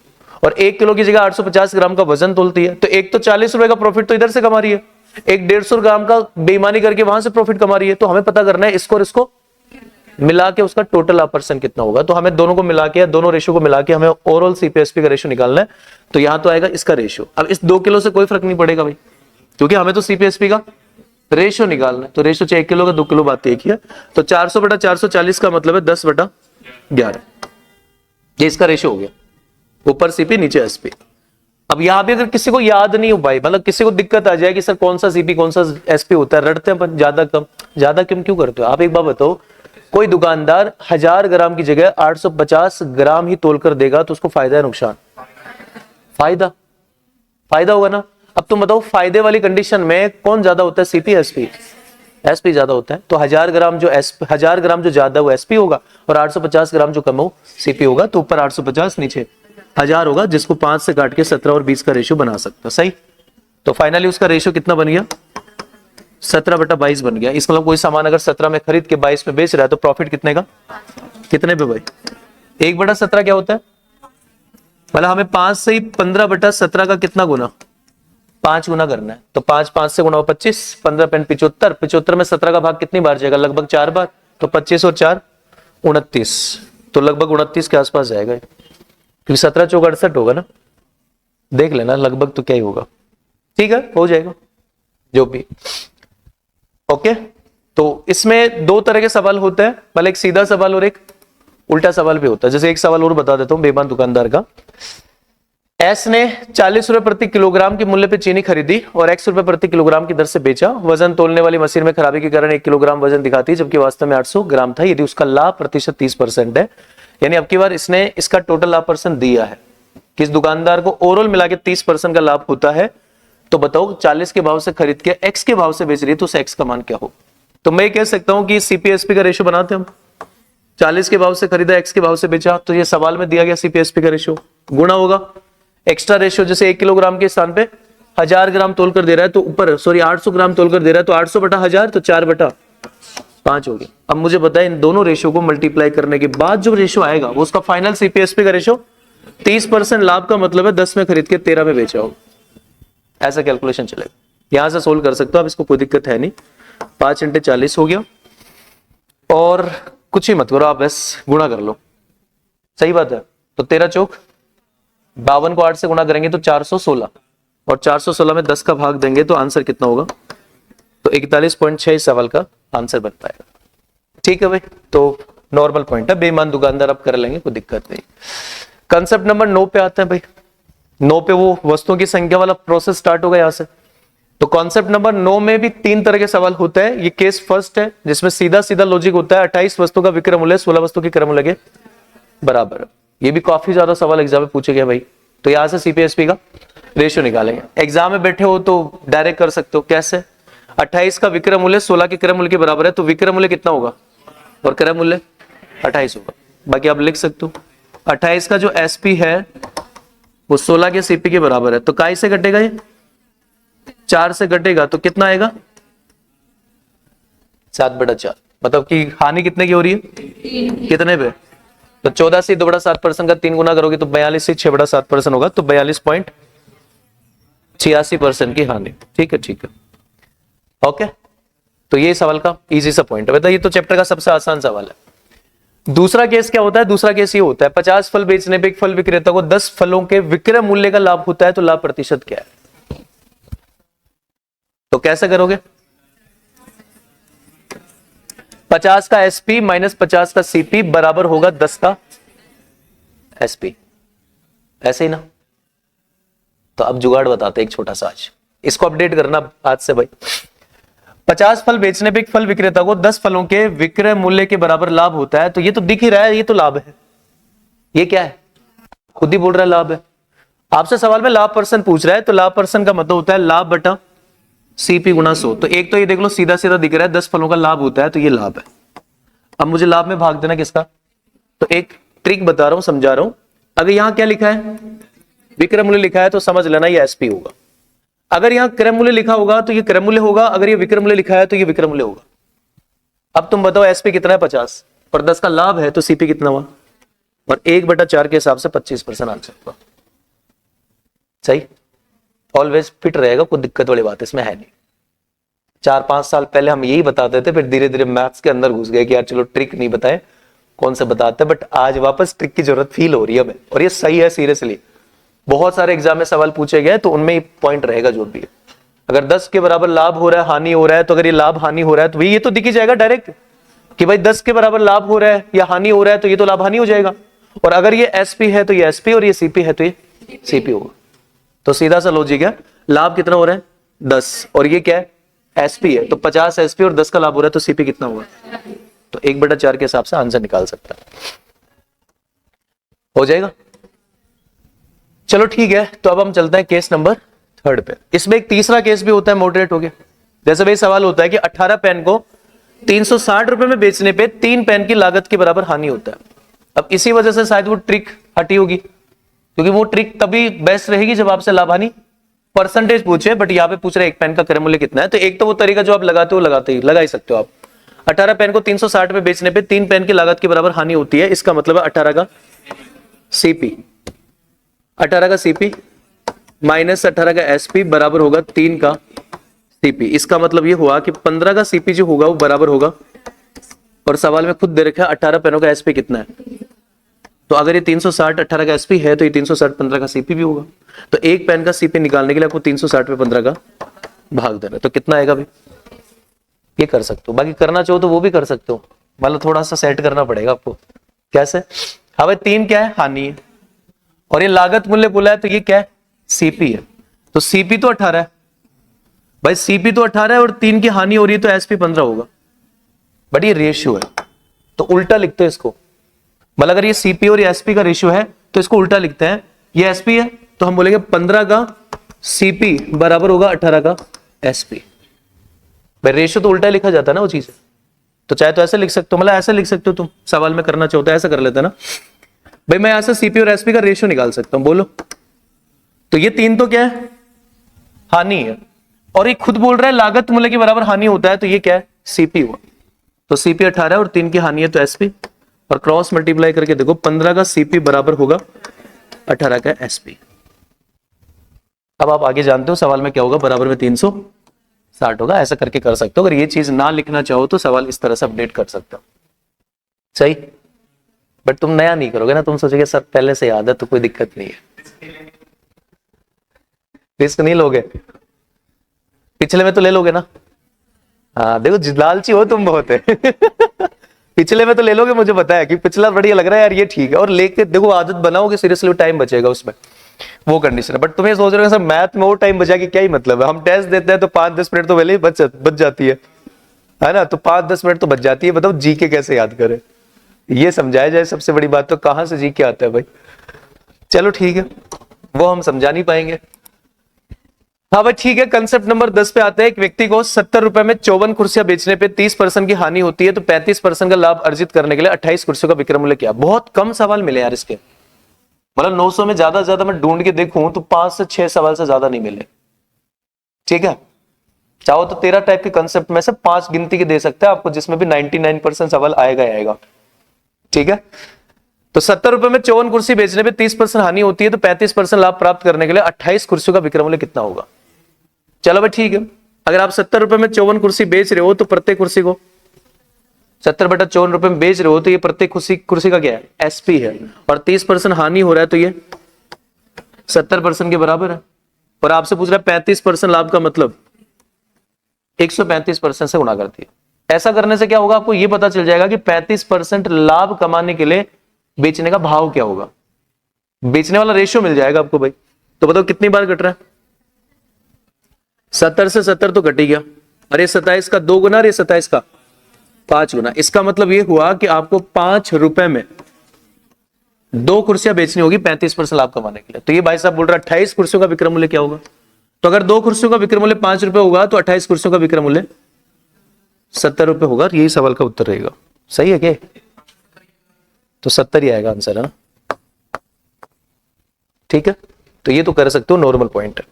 और 1 किलो की जगह 850 ग्राम का वजन तोलती है। तो एक तो 40 रुपए का प्रॉफिट तो इधर से कमा रही है, एक 150 ग्राम का बेईमानी करके वहां से प्रॉफिट कमा रही है। तो हमें पता करना है इसको और इसको मिला के उसका टोटल परसेंट कितना होगा। तो हमें दोनों को मिला के, दोनों रेशियो को मिला के हमें ओवरऑल सीपीएसपी का रेशियो निकालना है। तो यहां तो आएगा इसका रेशियो। अब इस 2 किलो से कोई फर्क नहीं पड़ेगा भाई, क्योंकि हमें तो सीपीएसपी का रेशियो निकालना है। तो रेशियो चाहे 1 किलो का 2 किलो बात एक ही है। तो 400 बटा 440 का मतलब है 10 बटा 11, ये इसका रेशियो हो गया, ऊपर सीपी नीचे एसपी। अब यहां भी अगर किसी को याद नहीं हो भाई, मतलब किसी को दिक्कत आ जाए कि सर कौन सा सीपी कौन सा एसपी होता है, रटते हैं पर ज्यादा कम क्यों करते हो आप? एक बात बताओ, कोई दुकानदार 1000 ग्राम की जगह 850 ग्राम ही तोल कर देगा तो उसको फायदा है नुकसान? फायदा होगा ना। अब तुम बताओ फायदे वाली कंडीशन में कौन ज्यादा होता है, सीपी एसपी? एसपी ज्यादा होता है। तो 1000 ग्राम जो ज्यादा वो एसपी होगा, और 850 ग्राम जो कम हो सीपी होगा। तो ऊपर 850 नीचे 1000 होगा, जिसको 5 से काट के 17 और 20 का रेशियो बना सकते हो, सही। तो फाइनली उसका रेशियो कितना बन गया, 17 बटा 22 बन गया। इसका मतलब कोई सामान अगर 17 में खरीद के 22 में बेच रहा है तो प्रॉफिट कितने का, कितने पे भाई? 1 बटा 17 क्या होता है, मतलब हमें 5 से ही 15 बटा 17 का कितना गुना, 5 गुना करना है, तो 5 5 से गुना हो 25, 15 पेन 75, 75 में 17 का भाग कितनी बार जाएगा? लगभग 4 बार, तो 25 और 4 29, तो लगभग 29 के आसपास जाएगा, क्योंकि 17 चौक 68 होगा ना, देख लेना लगभग तो क्या ही होगा। ठीक है, हो जाएगा जो भी। ओके, तो इसमें दो तरह के सवाल होते हैं, मतलब एक सीधा सवाल और एक उल्टा सवाल भी होता है। जैसे एक सवाल और बता देता हूं बेईमान दुकानदार का। एस ने 40 रुपए प्रति किलोग्राम के मूल्य पे चीनी खरीदी और X रुपए प्रति किलोग्राम की दर से बेचा। वजन तोलने वाली मशीन में खराबी के कारण 1 किलोग्राम वजन दिखाती है, जबकि वास्तव में 800 ग्राम था। यदि उसका लाभ प्रतिशत 30% है, यानी अब की बार इसने इसका टोटल लाभ % दिया है, किस दुकानदार को ओवरऑल मिला के 30% का लाभ होता है, तो बताओ 40 के भाव से खरीद के X के भाव से बेच रही है, तो उस X का मान क्या हो? तो मैं कह सकता हूं कि CPSP का रेशियो बनाते हम, 40 के भाव से खरीदा, X के भाव से बेचा, तो ये सवाल में दिया गया CPSP का रेशियो गुणा होगा एक्स्ट्रा रेशियो। जैसे 1 किलोग्राम के स्थान पे 1000 ग्राम तोल कर दे रहा है, तो ऊपर 800 ग्राम तोल कर दे रहा है, तो 800 बटा 1000, तो 4/5 हो गया। अब मुझे बताया इन दोनों रेशियो को मल्टीप्लाई करने के बाद जो रेशियो आएगा वो उसका फाइनल CPSP का रेशियो 30% लाभ का मतलब है 10 में खरीद के 13 में बेचा हो, ऐसा कैलकुलेशन चलेगा। यहां से सोल्व कर सकते हो आप, इसको कोई दिक्कत है नहीं। 5 × 40 हो गया, और कुछ ही मत करो आप, बस गुणा कर लो, सही बात है। तो 13 चौक 52 को 8 से गुणा करेंगे तो 416, और 416 में 10 का भाग देंगे तो आंसर कितना होगा? तो 41.6 इस सवाल का आंसर बन पाएगा। ठीक है भाई, तो नॉर्मल पॉइंट है, बेईमान दुकानदार आप कर लेंगे, कोई दिक्कत नहीं। कंसेप्ट नंबर 9 पे आते हैं भाई। 9 पे वो वस्तुओं की संख्या वाला प्रोसेस स्टार्ट होगा यहां से। तो कॉन्सेप्ट नंबर 9 में भी 3 तरह के सवाल होते हैं। ये केस फर्स्ट है, जिसमें सीधा सीधा लॉजिक होता है। 28 वस्तु का विक्रय मूल्य 16 वस्तु की क्रय मूल्य के बराबर। ये भी काफी ज्यादा सवाल एग्जाम में पूछे गए भाई। तो यहां से CPSP का रेशियो निकालेंगे। एग्जाम में बैठे हो तो डायरेक्ट कर सकते हो। कैसे? 28 का विक्रय मूल्य 16 के क्रय मूल्य के बराबर है, तो विक्रय मूल्य कितना होगा और क्रय मूल्य 28 होगा। बाकी आप लिख सकते हो 28 का जो SP है वो 16 के CP के बराबर है। तो काय से घटेगा? ये 4 से घटेगा, तो कितना आएगा? 7/4। मतलब कि हानि कितने की हो रही है? कितने पे? तो 14 से 2/7% का 3 गुना करोगे तो 42 से 6/7% होगा, तो 42.86% की हानि। ठीक है, ठीक है, ओके। तो ये सवाल का इजी सा पॉइंट है। बताइए, तो चैप्टर का सबसे आसान सवाल है। दूसरा केस क्या होता है? दूसरा केस ये होता है 50 फल बेचने पे एक फल विक्रेता को 10 फलों के विक्रय मूल्य का लाभ होता है, तो लाभ प्रतिशत क्या है? तो कैसे करोगे? 50 का SP माइनस 50 का CP बराबर होगा 10 का SP, ऐसे ही ना। तो अब जुगाड़ बताते एक छोटा सा, आज इसको अपडेट करना आज से भाई। 50 फल बेचने पे एक फल विक्रेता को 10 फलों के विक्रय मूल्य के बराबर लाभ होता है, तो ये तो दिख ही रहा है, ये तो लाभ है। ये क्या है? खुद ही बोल रहा है लाभ है। आपसे सवाल में लाभ % पूछ रहा है, तो लाभ % का मतलब होता है लाभ बटा CP गुणा 100। तो एक तो ये देख लो सीधा सीधा दिख रहा है 10 फलों का लाभ होता है, तो ये लाभ है। अब मुझे लाभ में भाग देना किसका? तो एक ट्रिक बता रहा हूं, समझा रहा हूं। अगर यहां क्या लिखा है? विक्रय मूल्य लिखा है, तो समझ लेना ये SP होगा। अगर यहां क्रय मूल्य लिखा होगा तो ये क्रय मूल्य होगा, अगर ये विक्रय मूल्य लिखा है तो ये विक्रय मूल्य होगा। अब तुम बताओ SP कितना है? 50, और 10 का लाभ है तो CP कितना हुआ? और 1/4 के हिसाब से 25% आंसर होगा। सही, ऑलवेज फिट रहेगा, कोई दिक्कत वाली बात इसमें है नहीं। 4-5 साल पहले हम यही बताते थे, फिर धीरे धीरे मैथ्स के अंदर घुस गए कि यार चलो ट्रिक नहीं बताए, कौन से बताते हैं। बट आज वापस ट्रिक की जरूरत फील हो रही है हमें, और ये सही है सीरियसली। बहुत सारे एग्जाम में सवाल पूछे गए तो उनमें पॉइंट रहेगा जो भी है। अगर 10 के बराबर लाभ हो रहा है, हानि हो रहा है, तो अगर ये लाभ हानि हो रहा है तो ये तो दिख ही जाएगा डायरेक्ट कि भाई 10 के बराबर लाभ हो रहा है या हानि हो रहा है, तो ये तो लाभ हानि हो जाएगा। और अगर ये SP है तो ये SP, और ये CP है तो ये CP होगा। तो सीधा सा लॉजिक है, लाभ कितना हो रहा है? 10, और ये क्या है? SP है, तो 50 SP और 10 का लाभ हो रहा है, तो CP कितना होगा? तो 1/4 के हिसाब से आंसर निकाल सकता है, हो जाएगा। चलो ठीक है, तो अब हम चलते हैं केस नंबर 3 पे। इसमें एक तीसरा केस भी होता है, मॉडरेट हो गया। जैसे भाई सवाल होता है कि 18 पेन को 360 रुपए में बेचने पे 3 पेन की लागत के बराबर हानि होता है। अब इसी वजह से शायद वो ट्रिक हटी होगी, क्योंकि वो ट्रिक तभी बेस्ट रहेगी जब आपसे लाभ हानि परसेंटेज पूछे। बट यहाँ पे पूछ रहे एक पेन का क्रय मूल्य कितना है। तो एक तो वो तरीका जो आप लगाते हो लगा ही सकते हो आप। 18 पेन को 360 में बेचने पे 3 पेन की लागत के बराबर हानि होती है, इसका मतलब है 18 का CP, 18 का CP माइनस 18 का एसपी बराबर होगा 3 का सीपी। इसका मतलब ये हुआ कि 15 का सीपी जो होगा वो बराबर होगा, और सवाल में खुद दे रखा है 18 पेनों का एसपी कितना है। तो अगर ये 360 18 का एसपी है तो ये 360 15 का सीपी भी होगा। तो एक पेन का सीपी निकालने के लिए आपको 360 पे 15 का भाग देना है। तो कितना आएगा भाई, ये कर सकते हो। बाकी करना चाहो तो वो भी कर सकते हो, मतलब थोड़ा सा सेट करना पड़ेगा आपको। कैसे? हाँ भाई 3 क्या है, हानि है, और ये लागत मूल्य बोला है तो ये क्या है, सीपी है। तो सीपी तो 18 है भाई, सीपी तो 18 है और 3 की हानि हो रही है तो एसपी 15 होगा। बट ये रेशियो है तो उल्टा लिखते हैं इसको, मतलब अगर ये सीपी और ये एसपी का रेशियो है तो इसको उल्टा लिखते हैं। ये एसपी है तो हम बोलेंगे 15 का सीपी बराबर होगा 18 का एसपी। भाई रेशियो तो उल्टा लिखा जाता है ना वो चीज, तो चाहे तो ऐसे लिख सकते हो, मतलब ऐसे लिख सकते हो तुम, सवाल में करना चाहो तो ऐसा कर लेते ना भाई। मैं यहां से सीपी और एसपी का रेशियो निकाल सकता हूं, बोलो। तो ये 3 तो क्या है, हानि है, और ये खुद बोल रहा है लागत मूल्य के बराबर हानि होता है, तो ये क्या है, सीपी हुआ। तो सीपी 18 है और 3 की हानि है तो एसपी, और क्रॉस मल्टीप्लाई करके देखो 15 का सीपी बराबर होगा 18 का एसपी। अब आप आगे जानते हो सवाल में क्या होगा, बराबर में 360 होगा। ऐसा करके कर सकते हो। अगर ये चीज ना लिखना चाहो तो सवाल इस तरह से अपडेट कर सकते हो, सही। बट तुम नया नहीं करोगे ना, तुम सोचोगे सर पहले से याद है तो कोई दिक्कत नहीं है। रिस्क नहीं लोगे, पिछले में तो ले लोगे ना। हाँ देखो लालची हो तुम बहुत है। पिछले में तो ले लोगे, मुझे पता है कि पिछला बढ़िया लग रहा है यार ये ठीक है, और लेके देखो आदत बनाओगे सीरियसली टाइम बचेगा उसमें, वो कंडीशन है। बट तुम्हें सोच रहे हो सर मैथ में वो टाइम बचा के क्या ही मतलब है, हम टेस्ट देते हैं तो 5-10 मिनट तो पहले ही बच जाती है ना, तो 5-10 मिनट तो बच जाती है। बताओ जी के कैसे याद करें, ये समझाया जाए सबसे बड़ी बात, तो कहां से जी के आता है भाई। चलो ठीक है, वो हम समझा नहीं पाएंगे। हाँ भाई ठीक है, कंसेप्ट नंबर 10 पे आते हैं। एक व्यक्ति को 70 रुपए में 54 कुर्सियां बेचने पे 30% की हानि होती है, तो 35% का लाभ अर्जित करने के लिए 28 कुर्सियों का विक्रय मूल्य क्या। बहुत कम सवाल मिले यार इसके, मतलब 900 में ज्यादा से ज्यादा मैं ढूंढ के देखूं तो 5 से 6 सवाल से ज्यादा नहीं मिले। ठीक है, चाहो तो 13 टाइप के कंसेप्ट में से 5 गिनती के दे सकते हैं आपको, जिसमें भी 99% सवाल आएगा ही आएगा। ठीक है, तो 70 रुपए में 54 कुर्सी बेचने पे 30% हानि होती है, तो 35% लाभ प्राप्त करने के लिए 28 कुर्सियों का विक्रय मूल्य कितना होगा। चलो भाई ठीक है, अगर आप 70 रुपए में 54 कुर्सी बेच रहे हो तो प्रत्येक कुर्सी को 70/54 रुपए में बेच रहे हो, तो ये प्रत्येक कुर्सी का क्या है, एसपी है, और 30% हानि हो रहा है तो ये 70% के बराबर है। और आपसे पूछ रहा है 35% लाभ का मतलब 135% से गुणा करती है। ऐसा करने से क्या होगा, आपको ये पता चल जाएगा कि 35% लाभ कमाने के लिए बेचने का भाव क्या होगा, बेचने वाला रेशियो मिल जाएगा आपको भाई। तो बताओ कितनी बार कट रहा है, 70 से 70 तो कट ही गया, अरे 27 का 2 गुना, अरे 27 का 5 गुना। इसका मतलब ये हुआ कि आपको 5 रुपए में 2 कुर्सियां बेचनी होगी 35% लाभ कमाने के लिए। तो ये भाई साहब बोल रहा है 28 कुर्सियों का विक्रय मूल्य क्या होगा। तो अगर 2 कुर्सियों का विक्रय मूल्य 5 रुपए होगा तो 28 कुर्सियों का विक्रय मूल्य 70 रुपए होगा। यही सवाल का उत्तर रहेगा, सही है क्या, तो 70 ही आएगा आंसर, है ना। ठीक है, तो ये तो कर सकते हो, नॉर्मल पॉइंट है।